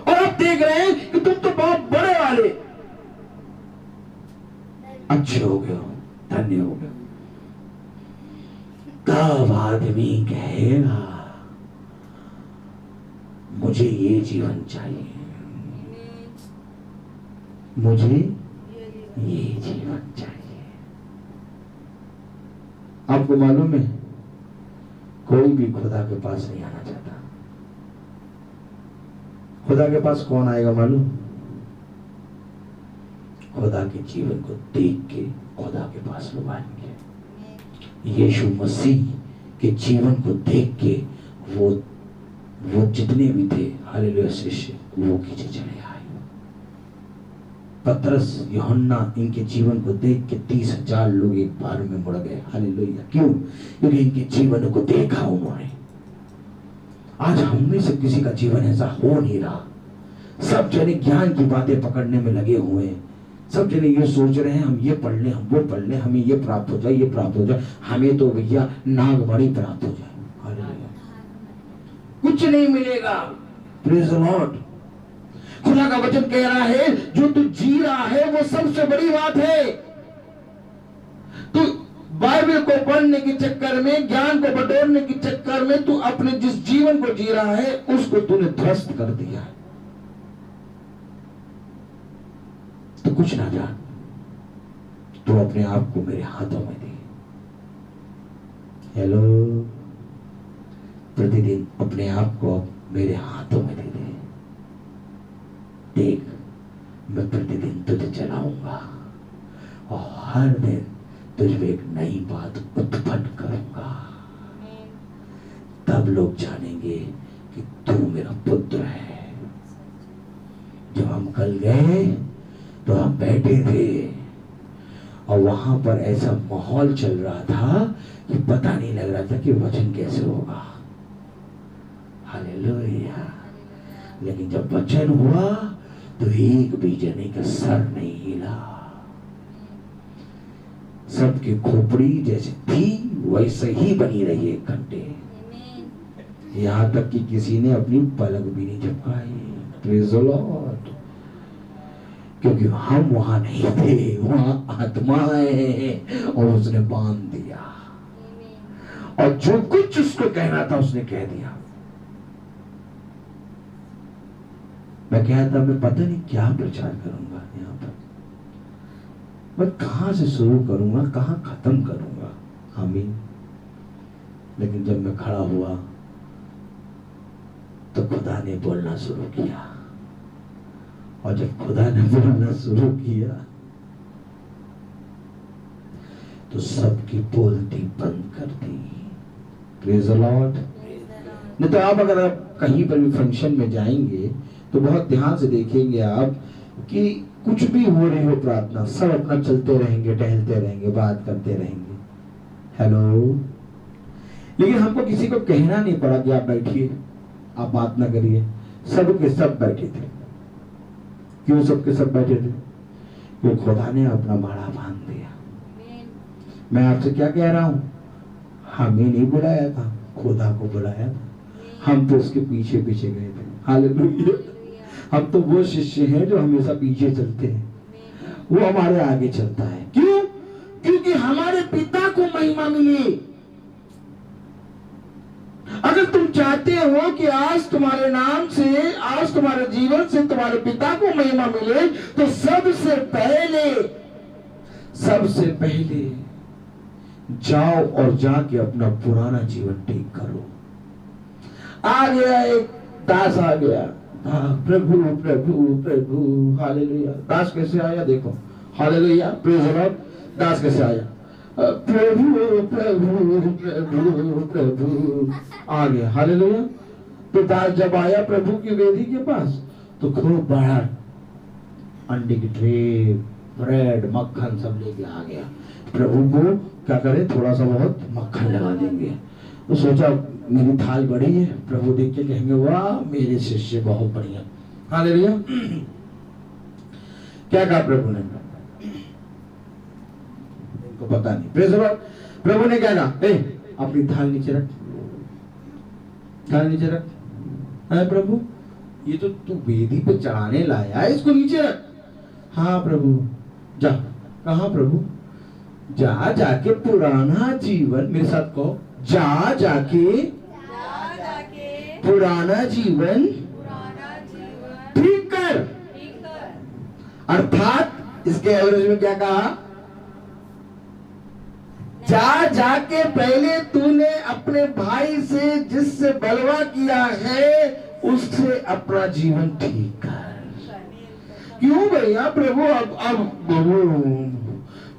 और अब देख रहे हैं कि तुम तो बहुत बड़े वाले अच्छे हो गए हो, धन्य हो गए। तब आदमी कहेगा मुझे ये जीवन चाहिए, मुझे ये जीवन चाहिए। आपको मालूम है कोई भी खुदा के पास नहीं आना चाहता। खुदा के पास कौन आएगा मालूम? खुदा के जीवन को देख के खुदा के पास लोग आएंगे। यीशु मसीह के जीवन को देख के वो जितने भी थे हालेलुया शिष्य, वो खींचे चले आए। पतरस, यूहन्ना, इनके जीवन को देख के 30,000 लोग एक बार में मुड़ गए। हालेलुया। क्यों? क्योंकि इनके जीवन को देखा उन्होंने। आज हम में से किसी का जीवन ऐसा हो नहीं रहा। सब जने ज्ञान की बातें पकड़ने में लगे हुए हैं। सब जने ये सोच रहे हैं हम ये पढ़ लें, हम वो पढ़ लें, हमें ये प्राप्त हो जाए, ये प्राप्त हो जाए, हमें तो भैया नागमणि प्राप्त हो जाए। कुछ नहीं मिलेगा। Praise the lord. खुदा का वचन कह रहा है जो तू जी रहा है वो सबसे बड़ी बात है। तू बाइबल को पढ़ने के चक्कर में, ज्ञान को बटोरने के चक्कर में तू अपने जिस जीवन को जी रहा है उसको तूने ध्वस्त कर दिया है। तो कुछ ना जान, तू अपने आप को मेरे हाथों में दे। हेलो, प्रतिदिन अपने आप को मेरे हाथों में दे दे। देख, मैं प्रतिदिन तुझे चलाऊंगा और हर दिन तुझ में एक नई बात उत्पन्न करूंगा। तब लोग जानेंगे कि तू मेरा पुत्र है। जब हम कल गए तो हम बैठे थे और वहां पर ऐसा माहौल चल रहा था कि पता नहीं लग रहा था कि वचन कैसे होगा। हालेलुया। लेकिन जब वचन हुआ तो एक भी जने का सर नहीं हिला। सबकी खोपड़ी जैसी थी वैसे ही बनी रही 1 घंटे, यहाँ तक कि किसी ने अपनी पलक भी नहीं झपकाई। Praise the Lord. क्योंकि हम वहां नहीं थे, वहां आत्माएं, और उसने बांध दिया, और जो कुछ उसको कहना था उसने कह दिया। मैं कहता मैं पता नहीं क्या प्रचार करूंगा यहाँ पर, मैं कहां से शुरू करूंगा, कहां खत्म करूंगा। आमीन। लेकिन जब मैं खड़ा हुआ तो खुदा ने बोलना शुरू किया, और जब खुदा ने बोलना शुरू किया तो सबकी बोलती बंद कर दी। Praise the Lord. नहीं तो आप अगर आप कहीं पर भी फंक्शन में जाएंगे तो बहुत ध्यान से देखेंगे आप कि कुछ भी हो रही हो प्रार्थना, सब अपना चलते रहेंगे, टहलते रहेंगे, बात करते रहेंगे। हेलो। लेकिन हमको किसी को कहना नहीं पड़ा कि आप बैठिए, आप बात ना करिए। सब के सब बैठे थे। क्यों सबके सब बैठे थे? क्योंकि खुदा ने अपना माड़ा बांध दिया। मैं आपसे क्या कह रहा हूं, हमें नहीं बुलाया था, खुदा को बुलाया था। हम तो उसके पीछे पीछे गए थे। हालेलुया। हम तो वो शिष्य हैं जो हमेशा पीछे चलते हैं, वो हमारे आगे चलता है। क्यों? क्योंकि हमारे पिता को महिमा मिले। अगर तुम चाहते हो कि आज तुम्हारे नाम से, आज तुम्हारे जीवन से तुम्हारे पिता को महिमा मिले, तो सबसे पहले जाओ और जाके अपना पुराना जीवन ठीक करो। आ गया एक दास, आ गया, प्रभु प्रभु प्रभु, हालेलुया। दास कैसे आया देखो, हालेलुया, प्रेज़ द लॉर्ड। दास कैसे आया, प्रभु प्रभु प्रभु प्रभु, आ गया, हालेलुया। तो दास जब आया प्रभु की वेदी के पास तो खूब बड़ा अंडे की ट्रे, ब्रेड, मक्खन सब लेके आ गया। प्रभु को क्या करे, थोड़ा सा बहुत मक्खन लगा देंगे। तो सोचा मेरी थाल बड़ी है, प्रभु देख के कहेंगे वाह मेरे शिष्य बहुत बढ़िया, हालेलुया। क्या कहा प्रभु ने, इनको पता नहीं। Praise the Lord. प्रभु ने क्या कहा, ए अपनी थाल नीचे रख, थाल नीचे रख। अरे प्रभु ये तो तू वेदी पे चढ़ाने लाया है, इसको नीचे रख। हाँ प्रभु। जा। कहा प्रभु? जा जाके पुराना जीवन, मेरे साथ कहो, जा जाके पुराना जीवन ठीक कर। अर्थात इसके एवरेज में क्या कहा, जा जाके पहले तूने अपने भाई से जिससे बलवा किया है उससे अपना जीवन ठीक कर। क्यों भैया? प्रभु अब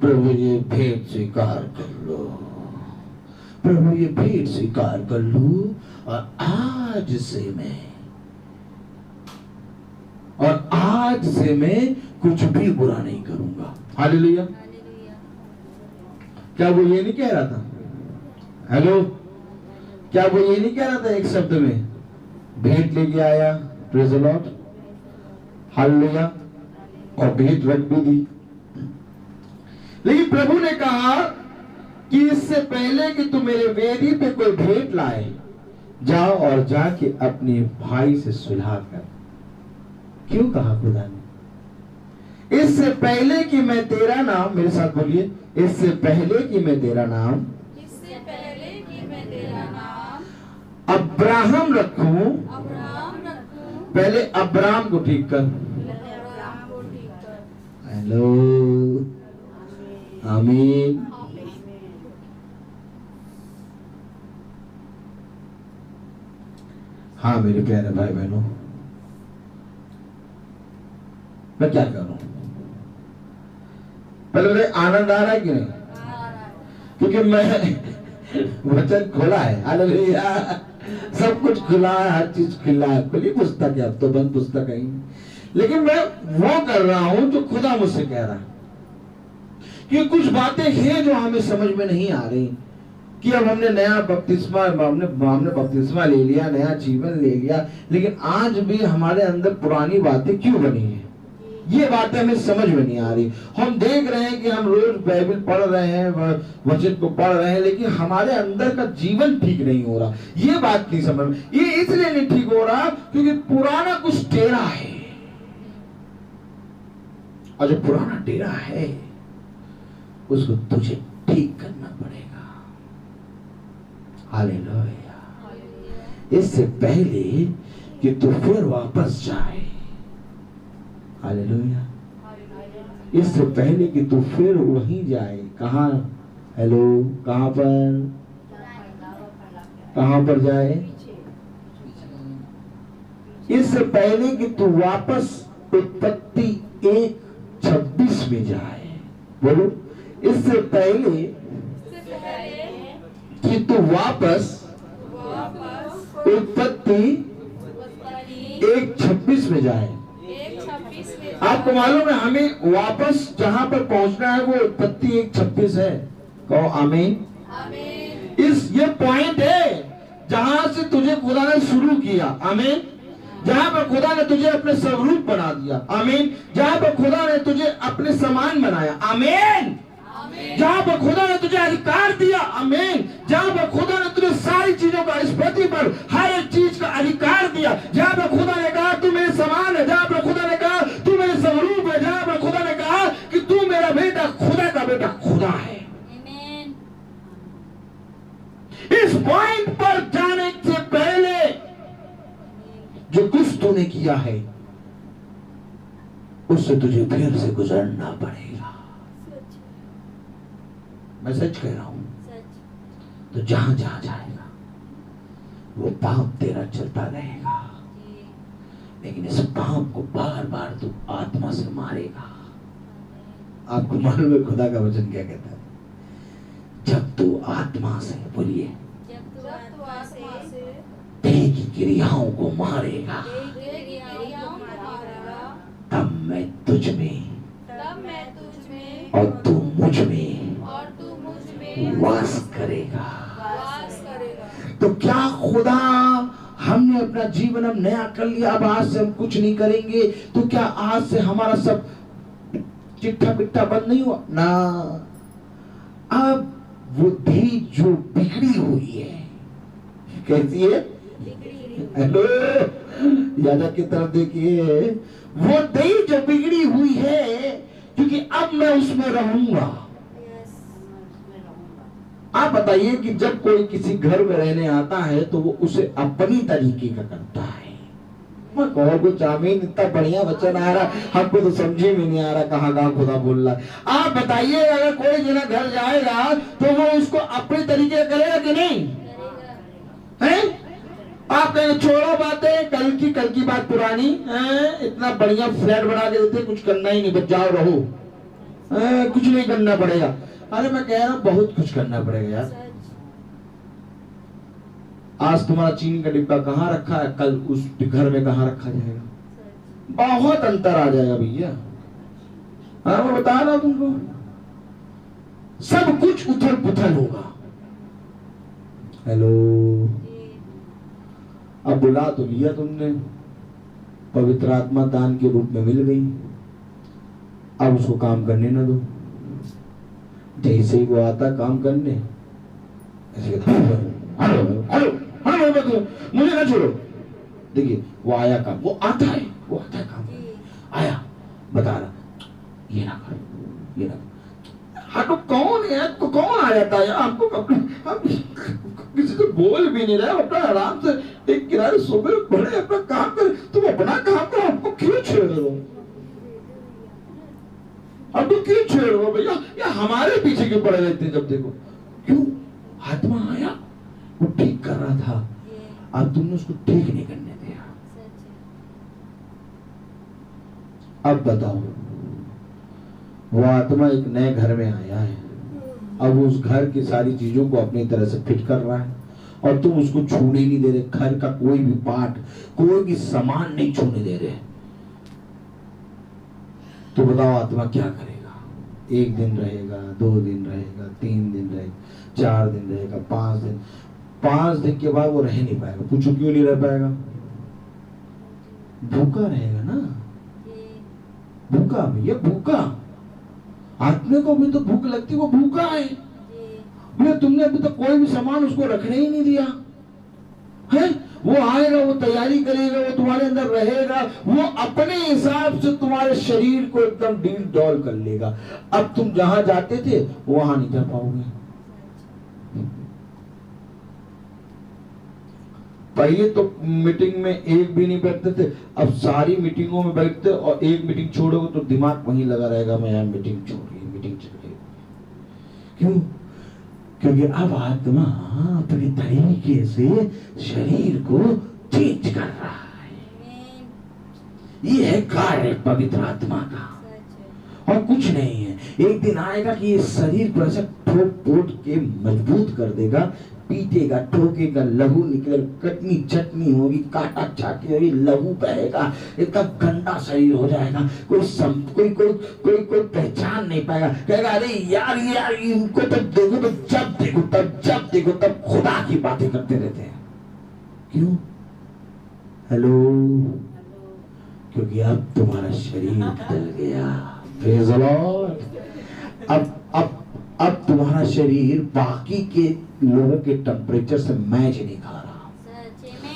प्रभु ये भेंट स्वीकार कर लो, प्रभु ये भेंट स्वीकार कर लो, और आज से मैं कुछ भी बुरा नहीं करूंगा। हालेलुया। क्या वो ये नहीं कह रहा था? हेलो, क्या वो ये नहीं कह रहा था एक शब्द में, भेंट लेके आया, प्रेज़ द लॉर्ड, हालेलुया, और भेंट रख भी दी। लेकिन प्रभु ने कहा कि इससे पहले कि तू मेरे वेदी पे कोई भेंट लाए, जाओ और जाके अपने भाई से सुलह कर। क्यों कहा खुदा ने? इससे पहले कि मैं तेरा नाम, मेरे साथ बोलिए, इससे पहले कि मैं तेरा नाम अब्राहम रखूं, पहले अब्राहम को ठीक कर। हेलो, आमीन। हाँ मेरे प्यारे भाई बहनों, मैं क्या करूं? पहले मुझे आनंद आ रहा है कि नहीं? क्योंकि मैं वचन खुला है, हालेलुया, सब कुछ खुला है, हर चीज खुला है, खुली पुस्तक है, अब तो बंद पुस्तक है। लेकिन मैं वो कर रहा हूं जो खुदा मुझसे कह रहा है। कि कुछ बातें हैं जो हमें समझ में नहीं आ रही, कि अब हमने नया बपतिस्मा, हमने बपतिस्मा ले लिया, नया जीवन ले लिया, लेकिन आज भी हमारे अंदर पुरानी बातें क्यों बनी है? ये बातें हमें समझ में नहीं आ रही। हम देख रहे हैं कि हम रोज बाइबल पढ़ रहे हैं, वचन को पढ़ रहे हैं, लेकिन हमारे अंदर का जीवन ठीक नहीं हो रहा। ये बात नहीं समझ में, ये इसलिए नहीं ठीक हो रहा क्योंकि पुराना कुछ टेढ़ा है, और जो पुराना टेढ़ा है उसको तुझे ठीक करना पड़ेगा। हालेलुया। इससे पहले कि तू फिर वापस जाए, हालेलुया, इससे पहले कि तू फिर वहीं जाए, कहाँ? हेलो, कहाँ पर जाए? इससे पहले कि तू वापस उत्पत्ति 1:26 में जाए, बोलो, इससे पहले कि तू वापस उत्पत्ति 1:26 में जाए। आपको मालूम है हमें वापस जहां पर पहुंचना है वो उत्पत्ति 1:26 है। कहो आमीन। ये पॉइंट है जहां से तुझे खुदा ने शुरू किया। आमीन। जहां पर खुदा ने तुझे अपने स्वरूप बना दिया। आमीन। जहां पर खुदा ने तुझे अपने समान बनाया। आमीन। जहां पर खुदा ने तुझे अधिकार दिया। आमीन। जहां पर खुदा ने तुझे सारी चीजों का, इस पृथ्वी पर हर एक चीज का अधिकार दिया। जहां पर खुदा ने कहा तू मेरे समान है, जहां पर खुदा ने कहा तू मेरे स्वरूप है, जहां पर खुदा ने कहा कि तू मेरा बेटा, खुदा का बेटा खुदा है। इस पॉइंट पर जाने से पहले जो कुछ तूने किया है उससे तुझे फिर से गुजरना पड़ेगा। मैं सच कह रहा हूं। तो जहां जहां जाएगा वो पाप तेरा चलता रहेगा, लेकिन इस पाप को बार बार तू आत्मा से मारेगा। आपको मालूम है खुदा का वचन क्या कहता है? जब तू आत्मा से, बोलिए, देह की क्रियाओं को मारेगा, तब मैं तुझ में और तू मुझ में वास करेगा। तो क्या खुदा, हमने अपना जीवन अब नया कर लिया, अब आज से हम कुछ नहीं करेंगे, तो क्या आज से हमारा सब चिट्ठा पिट्ठा बंद नहीं हुआ ना? अब वो देह जो बिगड़ी हुई है, कैसी है? हेलो, यादव की तरफ देखिए, वो देह जो बिगड़ी हुई है, क्योंकि अब मैं उसमें रहूंगा। आप बताइए कि जब कोई किसी घर में रहने आता है तो वो उसे अपनी तरीके का करता है। मैं कहो कुछ आमीन। इतना बढ़िया वचन आ रहा, हमको तो समझे में नहीं आ रहा कहाँ खुदा बोल रहा है। आप बताइए अगर कोई जना घर जाएगा तो वो उसको अपने तरीके का करेगा कि नहीं? है? आप कहेंगे छोड़ो बातें, कल की बात पुरानी है। इतना बढ़िया फ्लैट बना के देते, कुछ करना ही नहीं, बस जाओ रहो, कुछ नहीं करना पड़ेगा। अरे मैं कह रहा हूं बहुत कुछ करना पड़ेगा यार। आज तुम्हारा चीनी का डिब्बा कहाँ रखा है, कल उस घर में कहाँ रखा जाएगा। बहुत अंतर आ जाएगा भैया। हाँ मैं बता रहा हूं तुमको, सब कुछ उथल पुथल होगा। हेलो, अब बुला तो लिया तुमने, पवित्र आत्मा दान के रूप में मिल गई, अब उसको काम करने ना दो। जैसे ही वो आता काम करने, ऐसे मुझे ना छोड़ो। देखिए वो आया काम, वो आता है काम आया, बता रहा ये ना कर, ये ना कर। हाँ तो कौन है, तो कौन आ जाता है आपको? हम किसी को बोल भी नहीं रहे, अपना आराम से एक किनारे सुबह पड़े, अपना काम कर। तुम अपना काम करो, हमको क्यों छेड़ रहे हो? अब तो क्यों छेड़ रहे हो भैया? या हमारे पीछे क्यों पड़े रहते हैं? जब देखो क्यों, आत्मा आया, वो ठीक कर रहा था, अब तुमने उसको ठीक नहीं करने दिया। अब बताओ, वो आत्मा एक नए घर में आया है, अब उस घर की सारी चीजों को अपनी तरह से फिट कर रहा है, और तुम उसको छूने नहीं दे रहे। घर का कोई भी पार्ट, कोई भी सामान नहीं छूने दे रहे। तो बताओ आत्मा क्या करेगा? 1 दिन रहेगा, 2 दिन रहेगा, 3 दिन रहेगा, 4 दिन रहेगा, 5 दिन। 5 दिन के बाद वो रह नहीं पाएगा। पूछो क्यों नहीं रह पाएगा? भूखा रहेगा ना। भूखा भैया, भूखा। आत्मा को भी तो भूख लगती, वो भूखा है भैया। तुमने अभी तक कोई भी सामान उसको रखने ही नहीं दिया है। वो आएगा, वो तैयारी करेगा, वो तुम्हारे अंदर रहेगा, वो अपने हिसाब से तुम्हारे शरीर को एकदम डील डॉल कर लेगा। अब तुम जहां जाते थे वहां नहीं जा पाओगे। पहले तो मीटिंग में एक भी नहीं बैठते थे, अब सारी मीटिंगों में बैठते, और एक मीटिंग छोड़ोगे तो दिमाग वहीं लगा रहेगा, मैं यार मीटिंग छोड़ रही, मीटिंग चल रही। क्यों? क्योंकि अब आत्मा अपने तरीके से शरीर को चेंज कर रहा है। ये है कार्य पवित्र आत्मा का, और कुछ नहीं है। एक दिन आएगा कि ये शरीर को ऐसा ठोक पोट के मजबूत कर देगा, पीटेगा, ठोकेगा, लहू निकलेगा, कटनी चटनी होगी, काटा छाटी होगी, लहू बहेगा, इतना गंदा शरीर हो जाएगा। कोई पहचान नहीं पाएगा, कहेगा अरे यार इनको तो देखो तो जब देखो तब खुदा की बातें करते रहते हैं। क्यों? हेलो, क्योंकि अब तुम्हारा शरीर बदल गया। Praise the Lord. अब तुम्हारा शरीर बाकी के लोगों के टेम्परेचर से मैच नहीं खा रहा।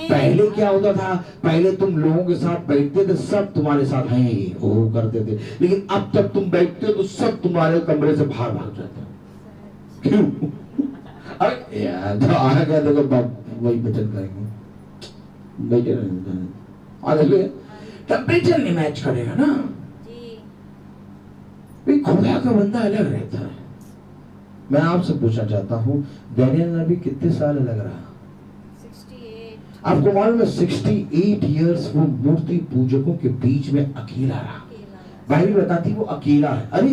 पहले क्या होता था? पहले तुम लोगों के साथ बैठते थे, सब तुम्हारे साथ हैं वो करते थे, लेकिन अब जब तुम बैठते हो तो सब तुम्हारे कमरे से बाहर भाग जाते हो। क्यों? अरे यार तो आ गया, देखो वही बचन करेंगे, बैठे रहेंगे, टेम्परेचर नहीं मैच करेगा ना। खुदा का बंदा अलग रहता है। मैं आपसे पूछना चाहता हूँ, दानियल नबी कितने साल अलग रहा? 68। आपको मालूम है 68 इयर्स वो मूर्ति पूजकों के बीच में अकेला रहा। बाइबल बताती वो अकेला है। अरे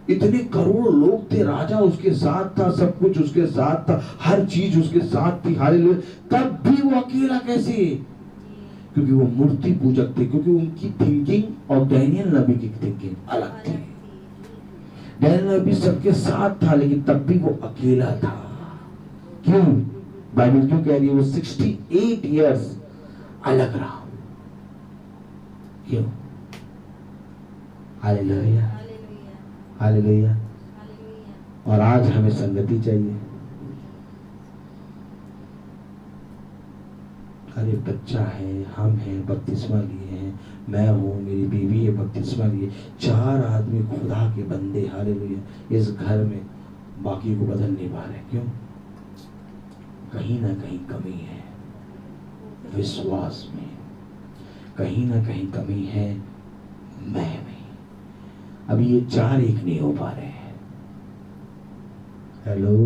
इतने करोड़ लोग थे, राजा उसके साथ था, सब कुछ उसके साथ था, हर चीज उसके साथ थी, हालेलुया, तब भी वो अकेला कैसे? क्योंकि वो मूर्ति पूजक थे, क्योंकि उनकी थिंकिंग और दानियल नबी की थिंकिंग अलग थी। दानियल नबी सबके साथ था, लेकिन तब भी वो अकेला था। क्यों? बाइबल क्यों कह रही है वो 68 इयर्स अलग रहा? क्यों? Hallelujah, hallelujah. और आज हमें संगति चाहिए। अरे बच्चा है, हम हैं, बपतिस्मा लिए हैं, मैं हूँ, मेरी बीवी है, बपतिस्मा लिए, 4 आदमी खुदा के बंदे, हालेलुया, इस घर में, बाकी को बदल नहीं पा रहे। क्यों? कहीं ना कहीं कमी है विश्वास में, कहीं ना कहीं कमी है मैं में। अभी ये 4 एक नहीं हो पा रहे हैं। हेलो,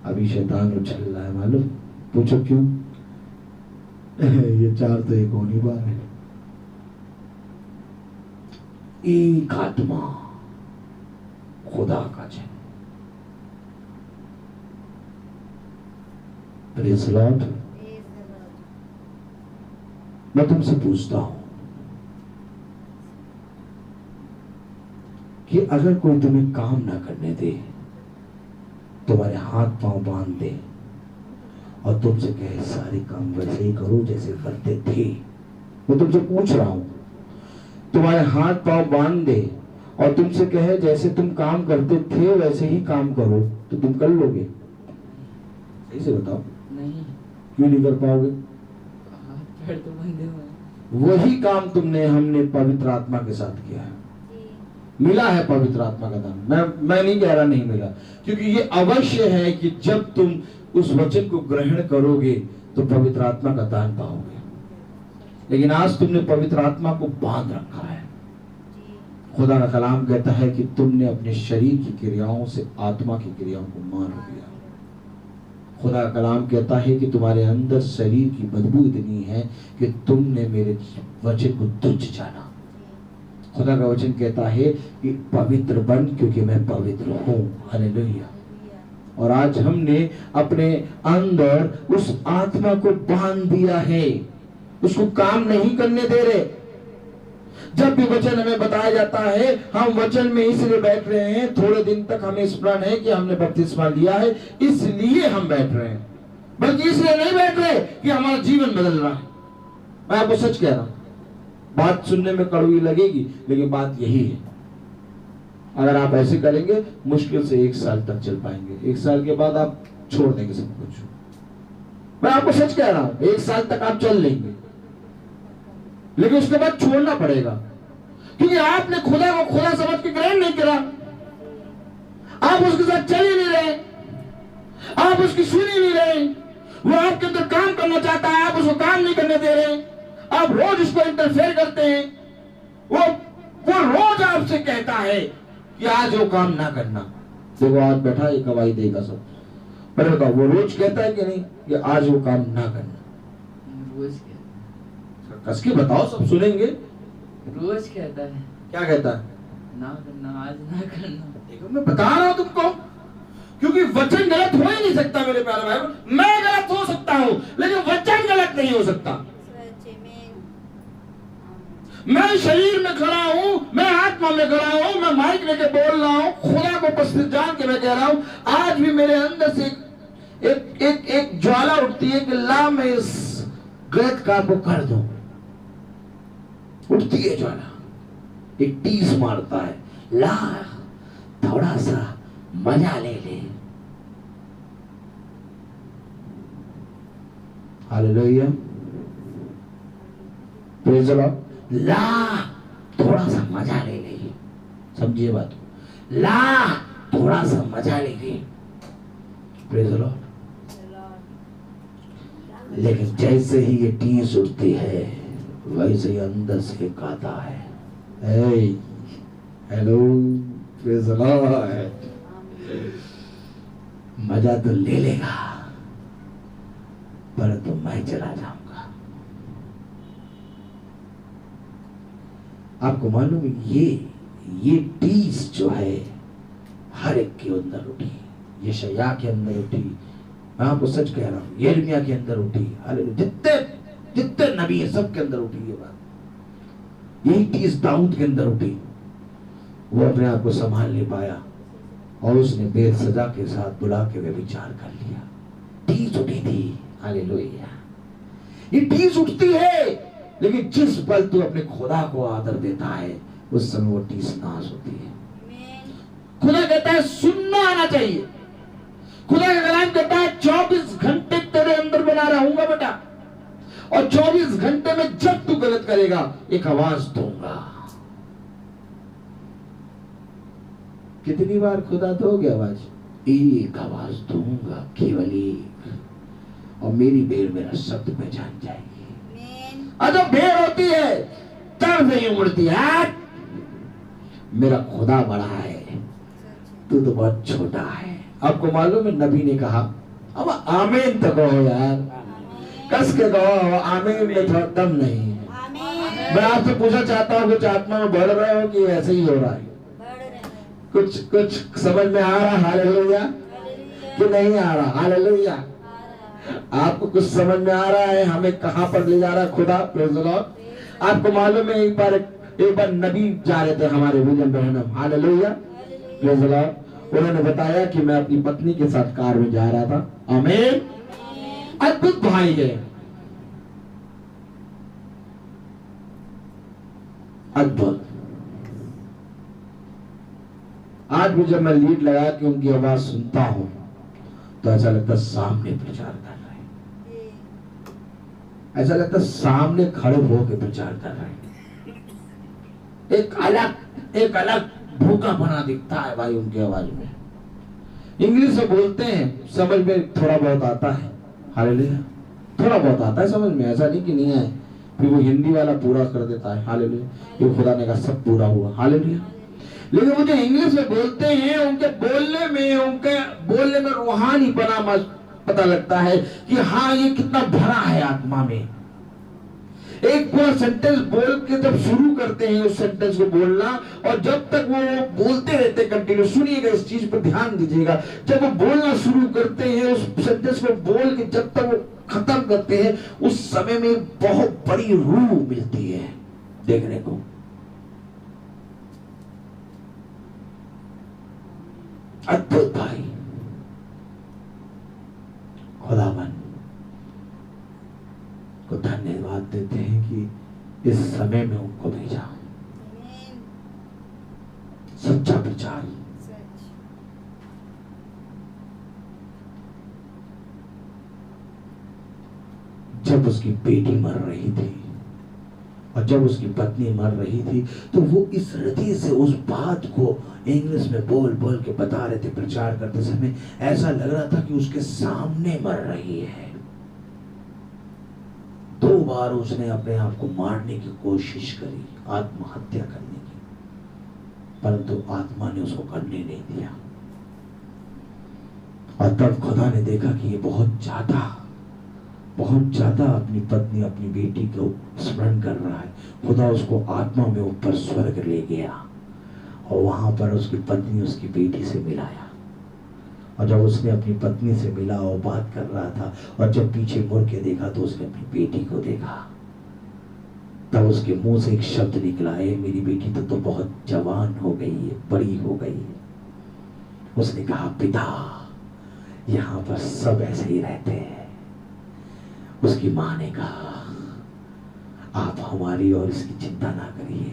अभी शैतान उछल रहा है, मालूम? पूछो क्यों? ये 4 तो एक हो नहीं पा रहे। एक आत्मा, खुदा का जन। Praise Lord. मैं तुमसे पूछता हूं कि अगर कोई तुम्हें काम ना करने दे, तुम्हारे हाथ पांव बांध दे और तुमसे कहे सारे काम वैसे ही करो जैसे करते थे, मैं तुमसे पूछ रहा हूं, तुम्हारे हाथ पांव बांध दे और तुमसे कहे जैसे तुम काम करते थे वैसे ही काम करो, तो तुम कर लोगे? सही से बताओ। नहीं। क्यों नहीं कर पाओगे? हाथ पैर तो बंधे हुए। वही काम हमने पवित्र आत्मा के साथ किया है। मिला है पवित्र आत्मा का दान। मैं नहीं कह रहा नहीं मिला, क्योंकि ये अवश्य है कि जब तुम उस वचन को ग्रहण करोगे तो पवित्र आत्मा का दान पाओगे। लेकिन आज तुमने पवित्र आत्मा को बांध रखा है। खुदा का कलाम कहता है कि तुमने अपने शरीर की क्रियाओं से आत्मा की क्रियाओं को मार दिया। खुदा का कलाम कहता है कि तुम्हारे अंदर शरीर की बदबू इतनी है कि तुमने मेरे वचन को तुच्छ जाना। खुदा का वचन कहता है कि पवित्र बन क्योंकि मैं पवित्र हूँ। हालेलुया। और आज हमने अपने अंदर उस आत्मा को बांध दिया है, उसको काम नहीं करने दे रहे। जब भी वचन हमें बताया जाता है, हम वचन में इसलिए बैठ रहे हैं, थोड़े दिन तक हमें स्मरण है कि हमने बपतिस्मा लिया है इसलिए हम बैठ रहे हैं, बल्कि इसलिए नहीं बैठ रहे कि हमारा जीवन बदल रहा है। मैं आपको सच कह रहा हूं, बात सुनने में कड़वी लगेगी लेकिन बात यही है। अगर आप ऐसे करेंगे मुश्किल से 1 साल तक चल पाएंगे, 1 साल के बाद आप छोड़ देंगे सब कुछ। मैं आपको सच कह रहा हूं, 1 साल तक आप चल लेंगे लेकिन उसके बाद छोड़ना पड़ेगा, क्योंकि आपने खुदा को खुदा समझ के ग्रहण नहीं करा। आप उसके साथ चल ही नहीं रहे, आप उसकी सुन ही नहीं रहे। वो आपके अंदर काम करना चाहता है, आप उसको काम नहीं करने दे रहे, आप रोज उसको इंटरफेयर करते हैं। वो रोज आपसे कहता है कि आज वो काम ना करना। देखो आज बैठा एक गवाही देगा सब, मैंने बताओ वो रोज कहता है कि नहीं कि आज वो काम ना करना? रोज कहता है। कस के बताओ, सब सुनेंगे। रोज कहता है। क्या कहता है? ना करना, आज ना करना। देखो मैं बता रहा हूं तुमको, क्योंकि वचन गलत हो ही नहीं सकता मेरे प्यारे भाई। मैं गलत हो सकता हूं लेकिन वचन गलत नहीं हो सकता। मैं शरीर में खड़ा हूं, मैं आत्मा में खड़ा हूं, मैं माइक लेके बोल रहा हूं, खुदा को उपस्थित जान के मैं कह रहा हूं, आज भी मेरे अंदर से एक ज्वाला उठती है कि ला मैं इस गलत काम को कर दूं। उठती है ज्वाला, एक टीस मारता है, ला थोड़ा सा मजा ले ले। Hallelujah, praise the lord. ला थोड़ा सा मजा ले ले, समझिए बात, ला थोड़ा सा मजा ले ले, प्रेज़ द लॉर्ड। लेकिन जैसे ही ये टीस उठती है वैसे ही अंदर से गाता है, हेलो प्रेज़ द लॉर्ड, मजा तो ले लेगा पर तो मैं चला जाऊंगा। आपको मालूम है ये टीस जो है हर एक के अंदर उठी, यशायाह के अंदर उठी, मैं आपको सच कह रहा हूं, यिर्मयाह के अंदर उठी, जितने नबी है सब के अंदर उठी ये बात। यही टीस दाऊद के अंदर उठी, वो अपने आप को संभाल नहीं पाया और उसने बेसजा के साथ बुला के वे विचार कर लिया। टीस उठी थी, हालेलुया। ये टीस उठती है लेकिन जिस पल तू अपने खुदा को आदर देता है उस समय वो टीस नाश होती है। खुदा कहता है सुनना आना चाहिए। खुदा का कलाम कहता है 24 घंटे तेरे अंदर बना रहूंगा बेटा, और 24 घंटे में जब तू गलत करेगा एक आवाज दूंगा। कितनी बार खुदा दोगे आवाज? एक आवाज दूंगा, केवल एक, और मेरी भेड़ मेरा शब्द पहचान जाएगी। और जब भेड़ होती है तब नहीं उड़ती है। मेरा खुदा बड़ा है, तू तो बहुत छोटा है। आपको मालूम है नबी ने कहा, अब आमीन तो कहो यार, कस के कहो, आमीन में थोड़ा दम नहीं है। मैं आपसे पूछना चाहता हूँ, कुछ आत्मा में बढ़ रहे हो कि ऐसे ही हो रहा है? कुछ समझ में आ रहा हालेलुया कि नहीं आ रहा? हालेलुया। आपको कुछ समझ में आ रहा है हमें कहां पर ले जा रहा है खुदा? Praise the Lord. आपको मालूम है एक बार नबी जा रहे थे हमारे William Branham, hallelujah, praise the Lord. उन्होंने बताया कि मैं अपनी पत्नी के साथ कार में जा रहा था। आमीन। अद्भुत भाई है, अद्भुत। आज भी जब मैं लीड लगा के उनकी आवाज सुनता हूं तो ऐसा लगता है सामने प्रचार कर रहे हैं, ऐसा लगता है सामने खड़े होकर प्रचार कर रहे हैं। एक अलग भूखा बना दिखता है भाई उनकी आवाज में। इंग्लिश में बोलते हैं, समझ में थोड़ा बहुत आता है, हालेलुया, थोड़ा बहुत आता है समझ में, ऐसा नहीं कि नहीं है। फिर वो हिंदी वाला पूरा कर देता है, हालेलुया, ये खुदा ने कहा सब पूरा हुआ, हालेलुया। लेकिन वो जो इंग्लिश में बोलते हैं उनके बोलने में रूहानी बना पता लगता है कि हाँ ये कितना भरा है आत्मा में। एक पूरा सेंटेंस बोल के जब शुरू करते हैं उस सेंटेंस को बोलना, और जब तक वो बोलते रहते कंटिन्यू, सुनिएगा इस चीज पर ध्यान दीजिएगा, जब वो बोलना शुरू करते हैं उस सेंटेंस को बोल के जब तक वो खत्म करते हैं उस समय में बहुत बड़ी रूह मिलती है देखने को। अद्भुत भाई, खुदावन को धन्यवाद देते हैं इस समय में उनको भेजा। सच्चा प्रचार। जब उसकी बेटी मर रही थी और जब उसकी पत्नी मर रही थी, तो वो इस हृदय से उस बात को इंग्लिश में बोल बोल के बता रहे थे। प्रचार करते समय ऐसा लग रहा था कि उसके सामने मर रही है। 2 बार उसने अपने आप को मारने की कोशिश करी, आत्महत्या करने की, परंतु आत्मा ने उसको करने नहीं दिया। और तब खुदा ने देखा कि ये बहुत ज्यादा अपनी पत्नी, अपनी बेटी को स्मरण कर रहा है। खुदा उसको आत्मा में ऊपर स्वर्ग ले गया और वहां पर उसकी पत्नी उसकी बेटी से मिलाया। और जब उसने अपनी पत्नी से मिला और बात कर रहा था, और जब पीछे मुड़ के देखा तो उसने अपनी बेटी को देखा। तब उसके मुंह से एक शब्द निकला, है मेरी बेटी तो बहुत जवान हो गई है, बड़ी हो गई है। उसने कहा, पिता यहाँ पर सब ऐसे ही रहते हैं। उसकी माँ ने कहा, आप हमारी और इसकी चिंता ना करिए,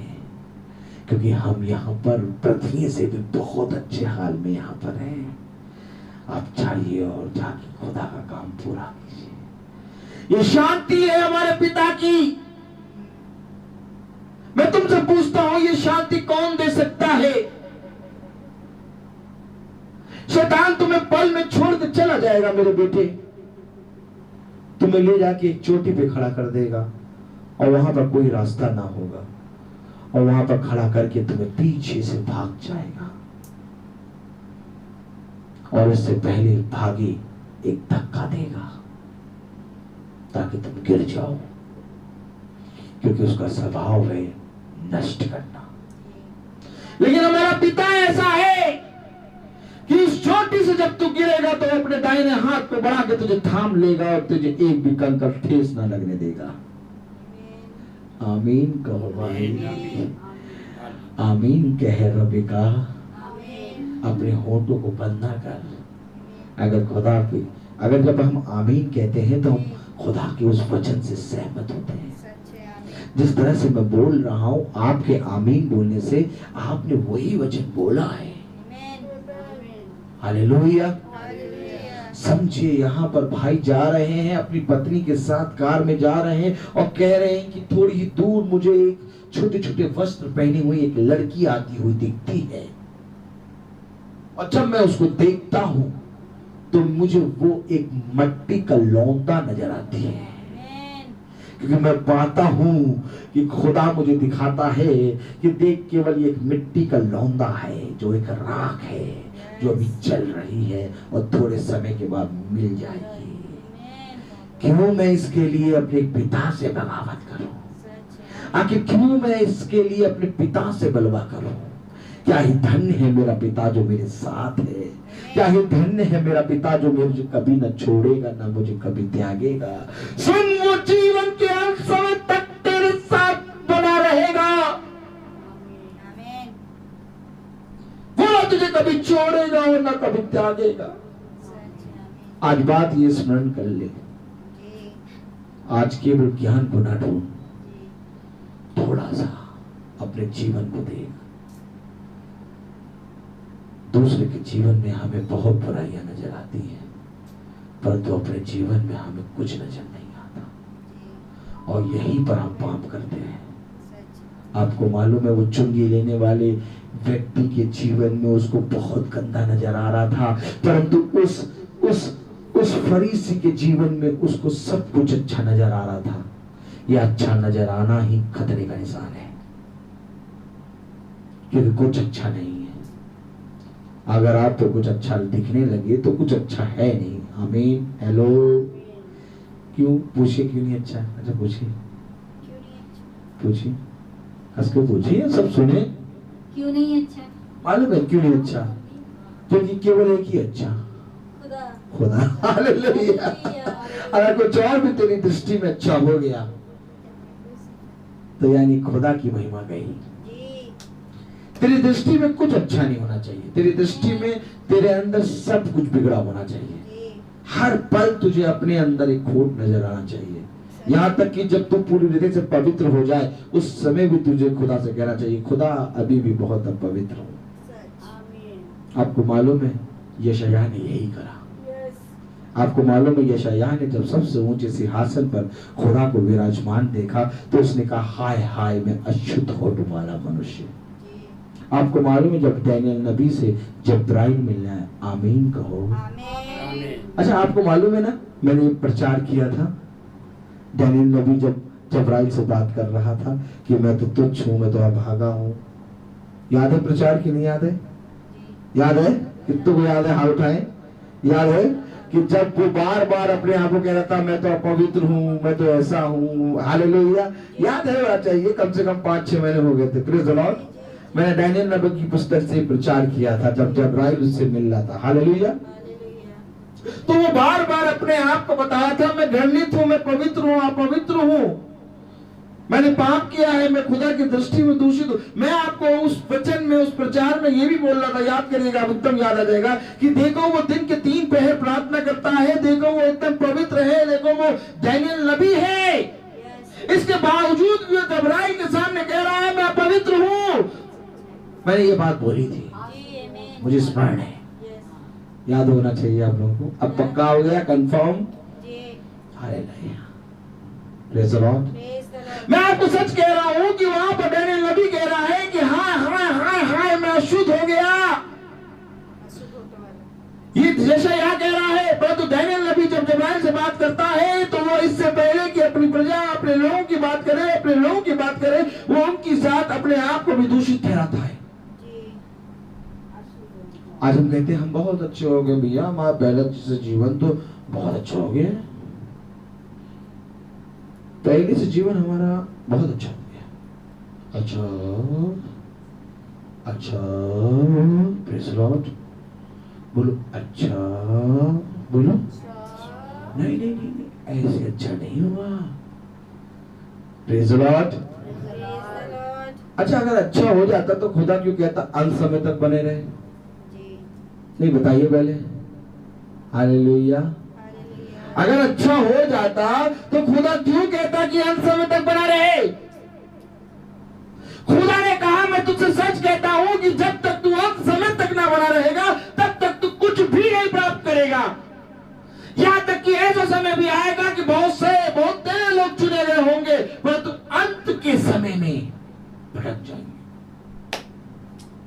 क्योंकि हम यहाँ पर पृथ्वी से भी बहुत अच्छे हाल में यहाँ पर हैं। आप चाहिए और जाके खुदा का काम पूरा कीजिए। ये शांति है हमारे पिता की। मैं तुमसे पूछता हूं, ये शांति कौन दे सकता है? शैतान तुम्हें पल में छोड़ के चला जाएगा मेरे बेटे। तुम्हें ले जाके एक चोटी पे खड़ा कर देगा और वहां पर कोई रास्ता ना होगा, और वहां पर खड़ा करके तुम्हें पीछे से भाग जाएगा, और इससे पहले भागे एक धक्का देगा ताकि तुम गिर जाओ, क्योंकि उसका स्वभाव है नष्ट करना। लेकिन हमारा पिता ऐसा है कि इस चोटी से जब तू गिरेगा तो अपने दाहिने हाथ पे बढ़ा के तुझे थाम लेगा और तुझे एक भी कंकर ठेस ना लगने देगा। आमीन कहो भाई, आमीन कह रबिका। अपने होठों को बंद ना कर। अगर जब हम आमीन कहते हैं तो हम खुदा के उस वचन से सहमत होते हैं। जिस तरह से मैं बोल रहा हूं, आपके आमीन बोलने से आपने वही वचन बोला है। हालेलुया। समझिए, यहाँ पर भाई जा रहे हैं, अपनी पत्नी के साथ कार में जा रहे हैं और कह रहे हैं कि थोड़ी ही दूर मुझे एक छोटे छोटे वस्त्र पहनी हुई एक लड़की आती हुई दिखती है, और जब मैं उसको देखता हूं तो मुझे वो एक मिट्टी का लौंदा नजर आती है, क्योंकि मैं पाता हूं कि खुदा मुझे दिखाता है कि देख, केवल एक मिट्टी का लौंदा है जो एक राख है, जो अभी चल रही है और थोड़े समय के बाद मिल जाएगी। क्यों मैं इसके लिए अपने पिता से बगावत करूं? आखिर क्यों मैं इसके लिए अपने पिता से बलवा करूं? क्या ही धन्य है मेरा पिता जो मेरे साथ है। क्या ही धन्य है मेरा पिता जो मुझे कभी न छोड़ेगा, न मुझे कभी त्यागेगा। सुन, वो जीवन के अंत समय तक तेरे साथ बना रहेगा। वो न तुझे कभी छोड़ेगा और न कभी त्यागेगा। आज बात ये स्मरण कर ले, आज केवल ज्ञान को न ढूंढ, थोड़ा सा अपने जीवन को देख। दूसरे के जीवन में हमें बहुत बुराइयां नजर आती हैं, परंतु अपने जीवन में हमें कुछ नजर नहीं आता, और यहीं पर हम पाप करते हैं। आपको मालूम है, वो चुंगी लेने वाले व्यक्ति के जीवन में उसको बहुत गंदा नजर आ रहा था, परंतु उस फरीसी के जीवन में उसको सब कुछ अच्छा नजर आ रहा था। यह अच्छा नजर आना ही खतरे का निशान है, क्योंकि कुछ अच्छा नहीं है। अगर आपको कुछ अच्छा दिखने लगे तो कुछ अच्छा है नहीं। आमीन। हेलो। क्यों? पूछिए क्यों नहीं अच्छा? अच्छा पूछिए, पूछिए, हंस के पूछिए, सब सुने। क्यों नहीं अच्छा? मालूम है क्यों नहीं अच्छा? क्योंकि केवल एक ही अच्छा, खुदा। हालेलुया। अगर कुछ और भी तेरी दृष्टि में अच्छा हो गया तो यानी खुदा की महिमा गई। तेरी दृष्टि में कुछ अच्छा नहीं होना चाहिए। तेरी दृष्टि में तेरे अंदर सब कुछ बिगड़ा होना चाहिए। हर पल तुझे अपने अंदर एक खोट नजर आना चाहिए। यहाँ तक कि जब तू पूरी रीति से पवित्र हो जाए उस समय भी तुझे खुदा से कहना चाहिए, खुदा अभी भी बहुत अपवित्र हूँ। आपको मालूम है यशायाह ने यही करा। आपको मालूम है यशायाह ने जब सबसे ऊंचे सिंहासन पर खुदा को विराजमान देखा तो उसने कहा हाय हाय मैं अशुद्ध होठ वाला मनुष्य। आपको मालूम है जब डैनियल नबी से जिब्राइल मिलना है, आमीन कहो। अच्छा आपको मालूम है ना, मैंने प्रचार किया था, डैनियल नबी जब जिब्राइल से बात कर रहा था कि मैं तो तुच्छ हूँ, मैं तो अभागा हूँ। याद है प्रचार की नहीं याद है? याद है? कितनों को याद है? हाथ उठाएं। याद है कि जब वो बार बार अपने आप को कह रहा था मैं तो अपवित्र हूँ, मैं तो ऐसा हूँ। हालेलुया। याद है होना चाहिए, कम से कम 5-6 महीने हो गए थे। Praise the Lord. मैंने डैनियल नबी की पुस्तक से प्रचार किया था जब जिब्राइल उससे मिल रहा था। हालेलुया। तो वो बार बार अपने आप को बताया था मैं घृणित हूँ, मैं पवित्र हूँ, अपवित्र हूँ, मैंने पाप किया है, मैं खुदा की दृष्टि में दूषित हूँ। मैं आपको उस वचन में, उस प्रचार में ये भी बोल रहा था, याद करिएगा, एकदम याद आ जाएगा कि देखो वो दिन के 3 पहर प्रार्थना करता है, देखो वो एकदम पवित्र है, देखो वो डैनियल नबी है। इसके बावजूद भी जिब्राइल के सामने कह रहा है मैं पवित्र हूँ। मैंने ये बात बोली थी, मुझे स्मरण है, याद होना चाहिए आप लोगों को। अब पक्का हो गया, confirm. Hallelujah. Praise the Lord. मैं आपको सच कह रहा हूं कि वहां पर डैनियल नबी कह रहा है कि हाय हाय हाय हाय मैं अशुद्ध हो गया। ये यशायाह कह रहा है, परंतु डैनियल नबी जब जिब्राइल से बात करता है तो वो इससे पहले कि अपनी प्रजा, अपने लोगों की बात करे, अपने लोगों की बात करे, वो उनके साथ अपने आप को भी दूषित ठहराता है। आज हम कहते हैं हम बहुत अच्छे हो गए भैया, हमारा पहले से जीवन तो बहुत अच्छा हो गया, पहले से जीवन हमारा बहुत अच्छा हो गया। अच्छा प्रेज़ द लॉर्ड। बोलो अच्छा, बोलो नहीं नहीं नहीं ऐसे अच्छा नहीं हुआ। Praise the Lord. अच्छा अगर अच्छा हो जाता तो खुदा क्यों कहता अंत समय तक बने रहे? नहीं बताइए पहले। हालेलुया। अगर अच्छा हो जाता तो खुदा क्यों कहता कि अंत समय तक बना रहे? खुदा ने कहा मैं तुझसे सच कहता हूं कि जब तक तू अंत समय तक ना बना रहेगा तब तक तू कुछ भी नहीं प्राप्त करेगा। यहां तक कि ऐसा समय भी आएगा कि बहुत तेरे लोग चुने गए होंगे परंतु अंत के समय में भटक जाएंगे।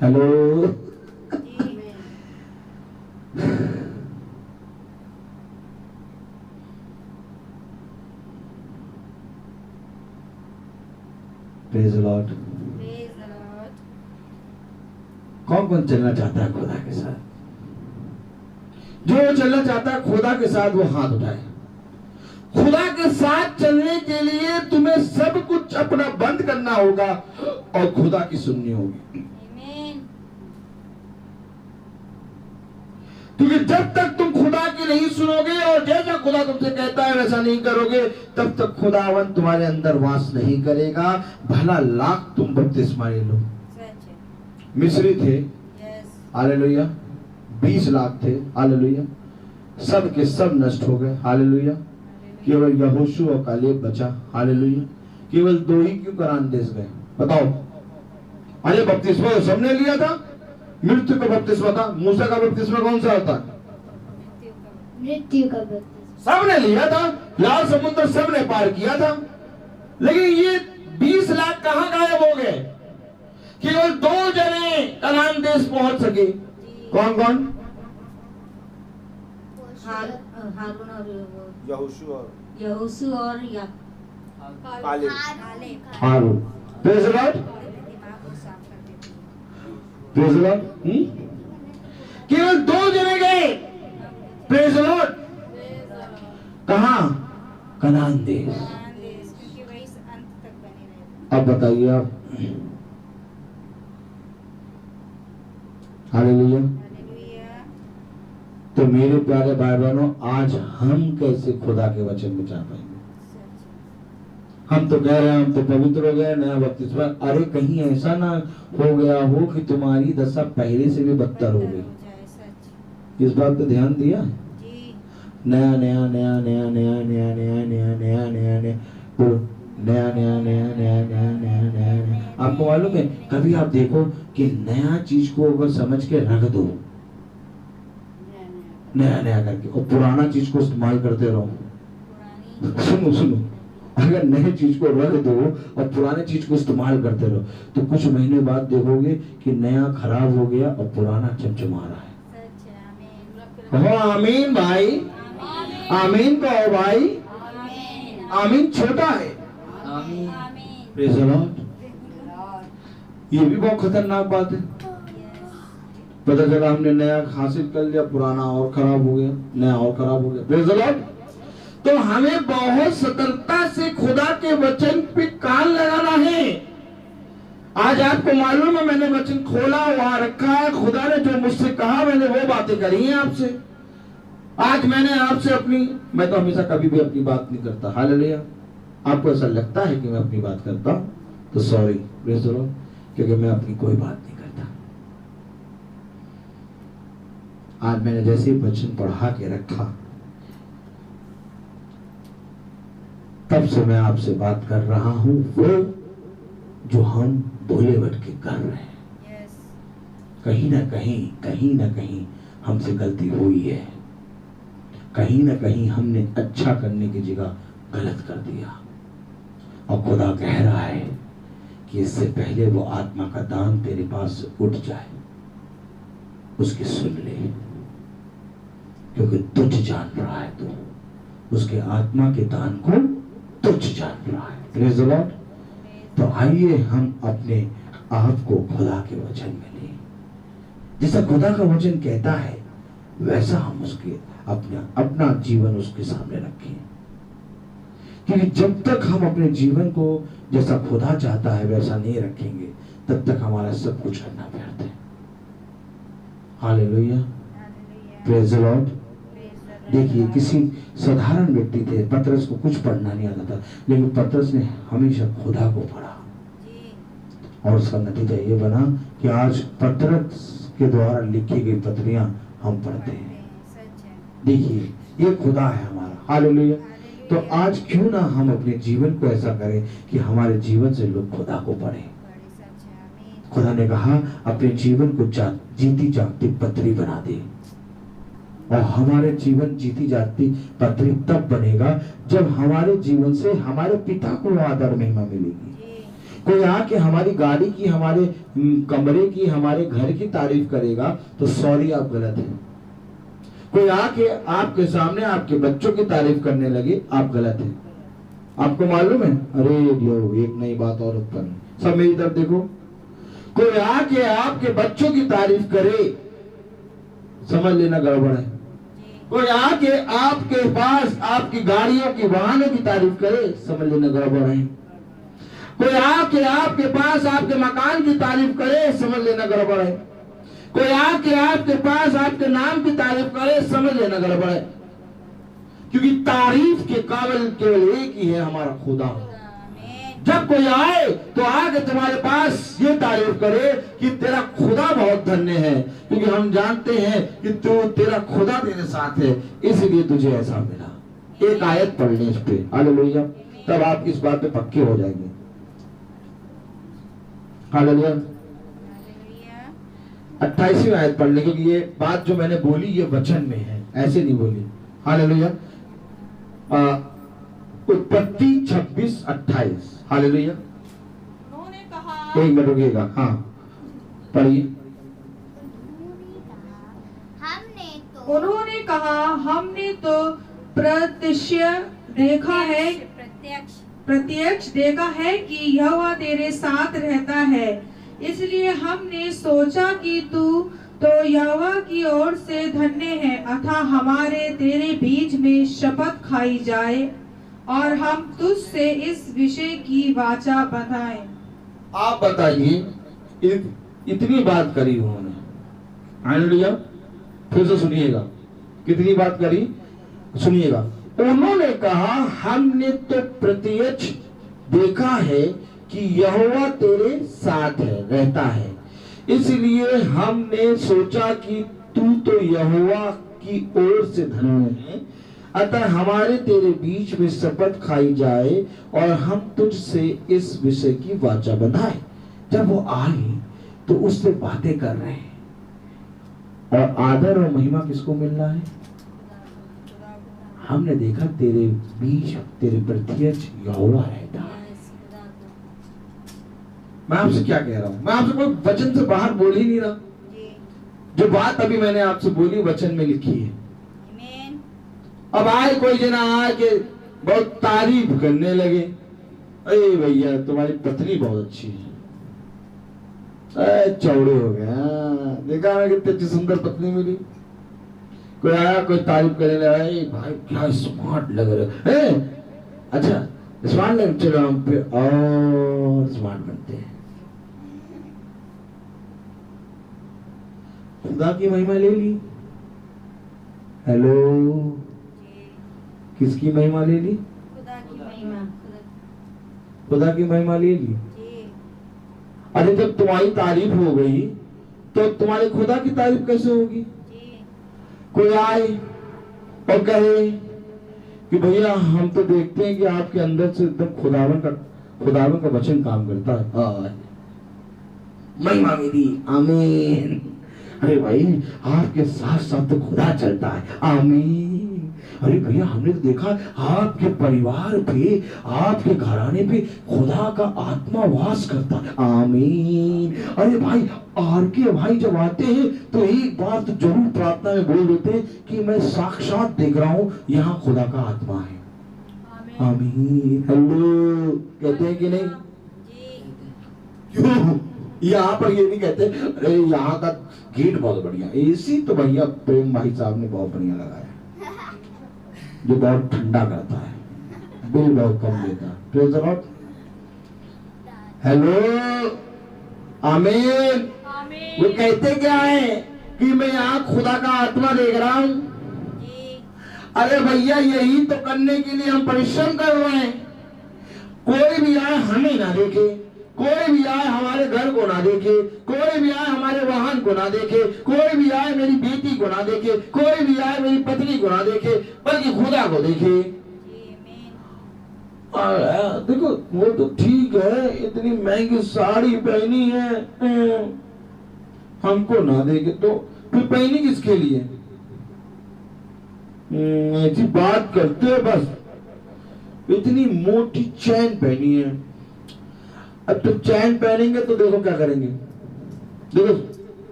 हेलो। Praise the Lord. कौन कौन चलना चाहता है खुदा के साथ? जो चलना चाहता है खुदा के साथ वो हाथ उठाए। खुदा के साथ चलने के लिए तुम्हें सब कुछ अपना बंद करना होगा और खुदा की सुननी होगी। क्योंकि जब तक तुम खुदा की नहीं सुनोगे और जैसा खुदा तुमसे कहता है वैसा नहीं करोगे तब तक खुदावन तुम्हारे अंदर वास नहीं करेगा। भला लाख तुम बपतिस्मा ले लो। मिस्री थे, हालेलुया, 20 लाख थे, हालेलुया, सब के सब नष्ट हो गए, हालेलुया। केवल यहोशू और कालेब बचा, हालेलुया। केवल 2 ही क्यों करान देश गए? बताओ। अरे बपतिस्मा तो सबने लिया था, मृत्यु का बपतिस्मा था। मूसा का बपतिस्मा कौन सा होता? मृत्यु का बपतिस्मा सबने लिया था, लाल समुद्र सबने पार किया था, लेकिन ये 20 लाख कहां गायब हो गए? केवल 2 जने कनान देश पहुंच सके। कौन कौन? हारून और यहोशू और कालेब। हारून। Praise the Lord. Praise the Lord. केवल 2 जने गए। Praise the Lord. कहां? कनान देश। अब बताइए आप। हालेलुया। तो मेरे प्यारे भाई बहनों, आज हम कैसे खुदा के वचन में जा पाएंगे? हम तो कह रहे हैं हम तो पवित्र हो गए, नया बपतिस्मा। अरे कहीं ऐसा ना हो गया हो कि तुम्हारी दशा पहले से भी बदतर हो गई। इस बात पे ध्यान दिया? नया नया नया नया नया नया नया नया नया नया नया तो नया नया नया नया नया नया नया नया। आपको मालूम है, कभी आप देखो कि नया चीज को अगर समझ के रख दो नया नया करके, और पुराना चीज को इस्तेमाल करते रहो। सुनो सुनो, अगर नए चीज को रख दो और पुराने चीज को इस्तेमाल करते रहो तो कुछ महीने बाद देखोगे कि नया खराब हो गया और पुराना चमचमा रहा है। कहो आमीन भाई, आमीन कहो भाई, आमीन छोटा है। Praise the Lord. ये भी बहुत खतरनाक बात है। पता चला हमने नया हासिल कर लिया, पुराना और खराब हो गया, नया और खराब हो गया। Praise the Lord. तो हमें बहुत सतर्कता से खुदा के वचन पे कान लगाना है। आज आपको मालूम है, मैंने वचन खोला हुआ रखा है, खुदा ने जो मुझसे कहा मैंने वो बातें करी हैं आपसे। आज मैंने आपसे अपनी, मैं तो हमेशा कभी भी अपनी बात नहीं करता, हालेलुया। आपको ऐसा लगता है कि मैं अपनी बात करता तो सॉरी, प्रेज़ द लॉर्ड, क्योंकि मैं अपनी कोई बात नहीं करता। आज मैंने जैसे ही वचन पढ़ा के रखा तब से मैं आपसे बात कर रहा हूं, वो जो हम भोले भटके कर रहे हैं। कहीं ना कहीं हमसे गलती हुई है, कहीं ना कहीं हमने अच्छा करने की जगह गलत कर दिया। और खुदा कह रहा है कि इससे पहले वो आत्मा का दान तेरे पास से उठ जाए, उसकी सुन ले, क्योंकि तुझ जान रहा है, तू उसके आत्मा के दान को तुझ जान रहा है। Praise the Lord. तो आइए हम अपने आप को खुदा के वचन में लें। जैसा खुदा का वचन कहता है वैसा हम उसके अपना जीवन उसके सामने रखें। क्योंकि जब तक हम अपने जीवन को जैसा खुदा चाहता है वैसा नहीं रखेंगे, तब तक हमारा सब कुछ करना व्यर्थ है। Hallelujah, praise the Lord. देखिए, किसी साधारण व्यक्ति थे, पतरस को कुछ पढ़ना नहीं आता था, लेकिन पतरस ने हमेशा खुदा को पढ़ा और उसका नतीजा ये बना कि आज पतरस के द्वारा लिखी गई पत्रियां हम पढ़ते हैं। देखिए, ये खुदा है हमारा। हालेलुया। तो आज क्यों ना हम अपने जीवन को ऐसा करें कि हमारे जीवन से लोग खुदा को पढ़ें। खुदा ने कहा अपने जीवन को जीती जागती पत्री बना दे, और हमारे जीवन जीती जाती पत्री तब बनेगा जब हमारे जीवन से हमारे पिता को आदर महिमा मिलेगी। कोई आके हमारी गाड़ी की, हमारे कमरे की, हमारे घर की तारीफ करेगा तो सॉरी, आप गलत हैं। कोई आके आपके सामने आपके बच्चों की तारीफ करने लगे, आप गलत हैं। आपको मालूम है, अरे यो एक नई बात और उत्पन्न, सब मेरी तरफ देखो। कोई आके आपके बच्चों की तारीफ करे, समझ लेना गड़बड़ है। कोई आके आपके पास आपकी गाड़ियों की, वाहनों की तारीफ करे, समझ लेना गड़बड़ है। कोई आके आपके पास आपके मकान की तारीफ करे, समझ लेना गड़बड़ है। कोई आके आपके पास आपके नाम की तारीफ करे, समझ लेना गड़बड़ है। क्योंकि तारीफ के काबिल केवल एक ही है, हमारा खुदा। जब कोई आए तो आके तुम्हारे पास ये तारीफ करे कि तेरा खुदा बहुत धन्य है, क्योंकि हम जानते हैं कि तेरा खुदा तेरे साथ है, इसलिए तुझे ऐसा मिला। एक आयत पढ़ लें इस पे, हालेलुया, तब आप इस बात पे पक्के हो जाएंगे। हालेलुया। 28वीं आयत पढ़ लें, क्योंकि ये बात जो मैंने बोली ये वचन में है, ऐसे नहीं बोली। हालेलुया। उत्पत्ति 26:28। हालेलुया। एक मिनट रुकिएगा, हाँ पढ़िए। उन्होंने कहा हमने तो प्रत्यक्ष देखा है कि यहोवा तेरे साथ रहता है, इसलिए हमने सोचा कि तू तो यहोवा की ओर से धन्य है, अतः हमारे तेरे बीच में शपथ खाई जाए और हम तुझसे इस विषय की वाचा बंधाएं। आप बताइए, इतनी बात करी उन्होंने, हालेलुया। फिर से सुनिएगा, कितनी बात करी, सुनिएगा। उन्होंने कहा हमने तो प्रत्यक्ष देखा है कि यहोवा तेरे साथ है, रहता है, इसलिए हमने सोचा कि तू तो यहोवा की ओर से धन्य है, अतः हमारे तेरे बीच में शपथ खाई जाए और हम तुझसे इस विषय की वाचा बनाए। जब वो आए तो उससे बातें कर रहे हैं, और आदर और महिमा किसको मिल रहा है? हमने देखा तेरे बीच, तेरे प्रत्यक्ष यहोवा रहता है। मैं आपसे क्या कह रहा हूं? मैं आपसे कोई वचन से बाहर बोल ही नहीं रहा। जो बात अभी मैंने आपसे बोली वचन में लिखी है। अब आए कोई जना आके बहुत तारीफ करने लगे, अरे भैया तुम्हारी पत्नी बहुत अच्छी है, चौड़े हो गए। देखा ना कितनी अच्छी सुंदर पत्नी मिली। कोई आया कोई तारीफ करने लगा, भाई क्या स्मार्ट लग रहे हैं। अच्छा स्मार्ट लग, चलो हम फिर और स्मार्ट बनते हैं। खुदा की महिमा ले ली। हेलो, किसकी महिमा ले ली? खुदा की महिमा। खुदा की महिमा ले ली। अरे जब तुम्हारी तारीफ हो गई तो तुम्हारे खुदा की तारीफ कैसे होगी? कोई आए और कहे कि भैया हम तो देखते हैं कि आपके अंदर से एकदम खुदावन का वचन काम करता है। महिमा मेरी, आमीन। अरे भाई आपके साथ साथ तो खुदा चलता है, आमीन। अरे भैया हमने तो देखा आपके परिवार पे, आपके घराने पे खुदा का आत्मा वास करता है, आमीन। अरे भाई आर के भाई जब आते हैं तो एक बात तो जरूर प्रार्थना में बोल देते हैं कि मैं साक्षात देख रहा हूँ यहाँ खुदा का आत्मा है, आमीन। हेलो, कहते हैं कि नहीं? क्यों यहाँ पर ये नहीं कहते अरे यहाँ का गेट बहुत बढ़िया, एसी तो भैया प्रेम भाई साहब ने बहुत बढ़िया लगाया, जो बहुत ठंडा करता है, बिल बहुत कम देता है। Praise the Lord. हेलो, आमीन। वो कहते क्या है कि मैं यहाँ खुदा का आत्मा देख रहा हूँ। अरे भैया यही तो करने के लिए हम परिश्रम कर रहे हैं। कोई भी आए हमें ना देखे, कोई भी आए हमारे घर को ना देखे, कोई भी आए हमारे वाहन को ना देखे, कोई भी आए मेरी बेटी को ना देखे, कोई भी आए मेरी पत्नी को ना देखे, बल्कि खुदा को देखे। देखो वो तो ठीक है, इतनी महंगी साड़ी पहनी है, हमको ना देखे तो फिर पहनी किसके लिए? ऐसी बात करते हो बस। इतनी मोटी चैन पहनी है, अब तो चैन पहनेंगे तो देखो क्या करेंगे। देखो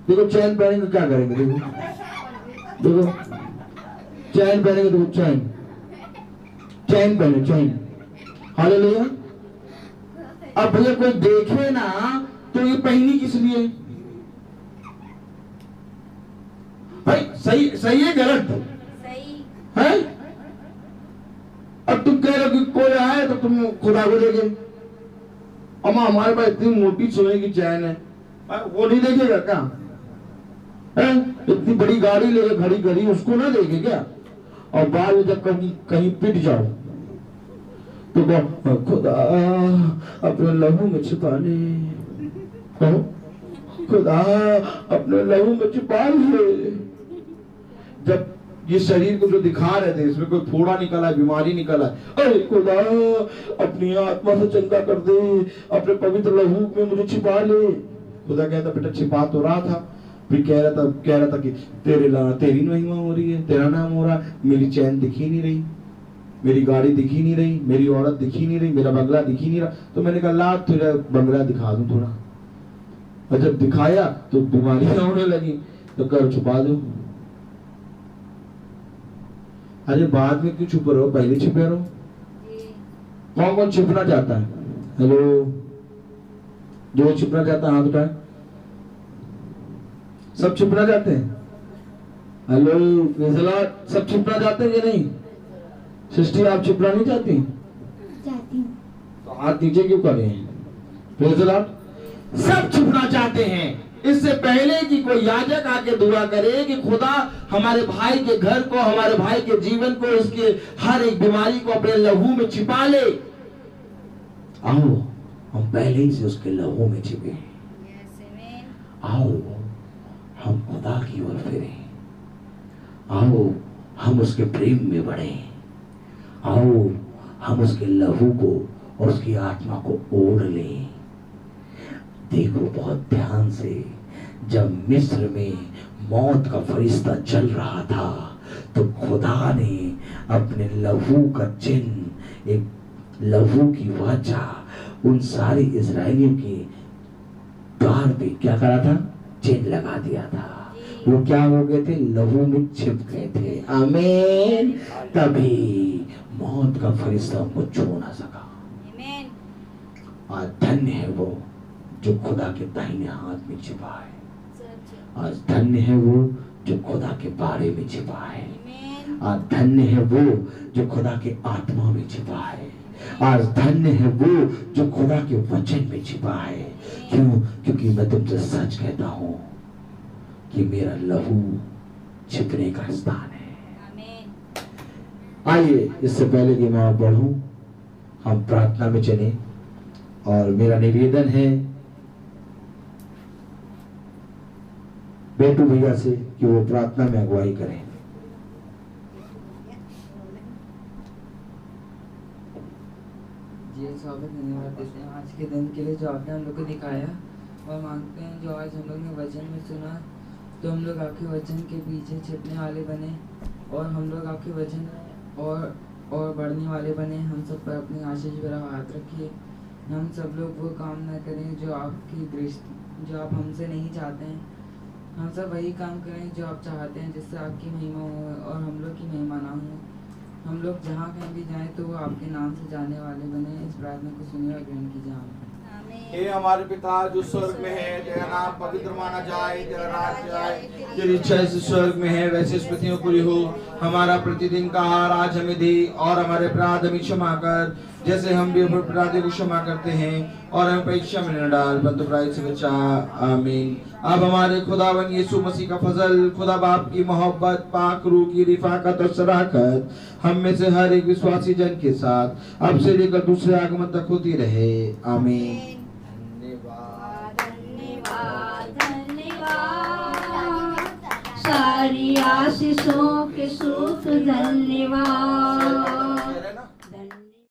देखो चैन पहनेंगे क्या करेंगे, देखो देखो चैन पहनेंगे, देखो चैन चैन पहने, चैन। हालेलुया। अब भैया कोई देखे ना तो ये पहनी किस लिए? भाई सही सही है गलत? सही है। अब तुम कह रहे हो कि कोई आए तो तुम खुदा को देखे। अम्मा हमारे पास इतनी मोटी सोने की चैन है, वो नहीं देखेगा क्या? है? इतनी बड़ी गाड़ी लेके खड़ी करी, उसको ना देखे क्या? और बाद में जब कहीं पिट जाओ तो खुदा अपने लहू में छिपा ले, खुदा अपने लहू में छिपा ले। जब ये शरीर को जो दिखा रहे थे इसमें कोई फोड़ा निकला है, बीमारी निकला है, अरे खुदा अपनी आत्मा से चंगा कर दे, अपने पवित्र लहू में मुझे छिपा ले। खुदा कहता बेटा छिपा तो रहा था, फिर कह रहा था कि तेरी महिमा हो रही है, तेरा नाम हो रहा, मेरी चैन दिखी नहीं रही, मेरी गाड़ी दिखी नहीं रही, मेरी औरत दिखी नहीं रही, मेरा बंगला दिखी नहीं रहा। तो मैंने कहा ला तुझे बंगला दिखा दूं थोड़ा, और जब दिखाया तो बीमारियां होने लगी, तो कर छुपा दो। अरे बाद में क्यों छुप रहे हो, पहले छुपे रहो। कौन कौन छुपना चाहता है? हेलो, जो छुपना चाहता है हाथ उठाए। सब छुपना चाहते हैं? हेलो, सब छुपना चाहते हैं कि नहीं? सृष्टि आप छुपना नहीं चाहती? तो हाथ नीचे क्यों कर रहे हैं? सब छुपना चाहते हैं। इससे पहले कि कोई याजक आके दुआ करे कि खुदा हमारे भाई के घर को, हमारे भाई के जीवन को, उसके हर एक बीमारी को अपने लहू में छिपा ले, आओ हम पहले ही से उसके लहू में छिपे। आओ हम खुदा की ओर फिरे, आओ हम उसके प्रेम में बढ़े। आओ हम उसके लहू को और उसकी आत्मा को ओढ़ लें। देखो बहुत ध्यान से, जब मिस्र में मौत का फरिश्ता चल रहा था तो खुदा ने अपने लहू का चिन्ह, एक लहू की वाचा उन सारे इजरायलियों के द्वार पे क्या करा था? चिन्ह लगा दिया था। वो क्या हो गए थे? लहू में छिप गए थे। आमीन। तभी मौत का फरिश्ता उनको छू ना सका। आज धन्य है वो जो खुदा के दाहिने हाथ में छिपा है। आज धन्य है वो जो खुदा के बारे में छिपा है। आज धन्य है वो जो खुदा के आत्मा में छिपा है। आज धन्य है वो जो खुदा के वचन में छिपा है। क्यों? क्योंकि मैं तुमसे सच कहता हूं कि मेरा लहू छिपने का स्थान है। आइए, इससे पहले कि मैं बढ़ूं, हम प्रार्थना में चलें। और मेरा निवेदन है बेटू भैया से कि वो प्रार्थना में अगुवाई करें। जी स्वागत, धन्यवाद देते हैं आज के दिन के लिए जो आपने हम लोग को दिखाया, और मांगते हैं जो आज हम लोग ने वचन में सुना तो हम लोग आपके वचन के पीछे छिपने वाले बने, और हम लोग आपके वचन और बढ़ने वाले बने। हम सब पर अपनी आशीष भरा हाथ रखिए। हम सब लोग वो काम न करें जो आपकी दृष्टि, जो आप हमसे नहीं चाहते हैं। हम सब वही काम करें जो आप चाहते हैं, जिससे आपकी महिमा हो और हम लोग की महिमा ना हो। हम लोग जहाँ कहीं भी जाएं तो वो आपके नाम से जाने वाले बने। इस प्रार्थना को सुनिए और ग्रहण कीजिए। हे हमारे पिता जो स्वर्ग में है, तेरा नाम पवित्र माना जाए, तेरा राज्य आए, तेरी इच्छा जैसे स्वर्ग में है वैसे इस पृथ्वी पर पूरी हो। हमारा प्रतिदिन का आहार आज हमें दे, और हमारे अपराध हमें क्षमा कर जैसे हम भी अपने अपराधियों को क्षमा करते हैं, और हमें परीक्षा में न डाल परंतु बुराई से बचा। आमीन। अब हमारे खुदावन यीशु मसीह का फजल, खुदा बाप की मोहब्बत, पाक रूह की रिफाकत और शराकत हम में से हर एक विश्वासी जन के साथ अब से लेकर दूसरे आगमन तक होती रहे। आमीन। सारी आशीषों के सूत्र धन्यवाद।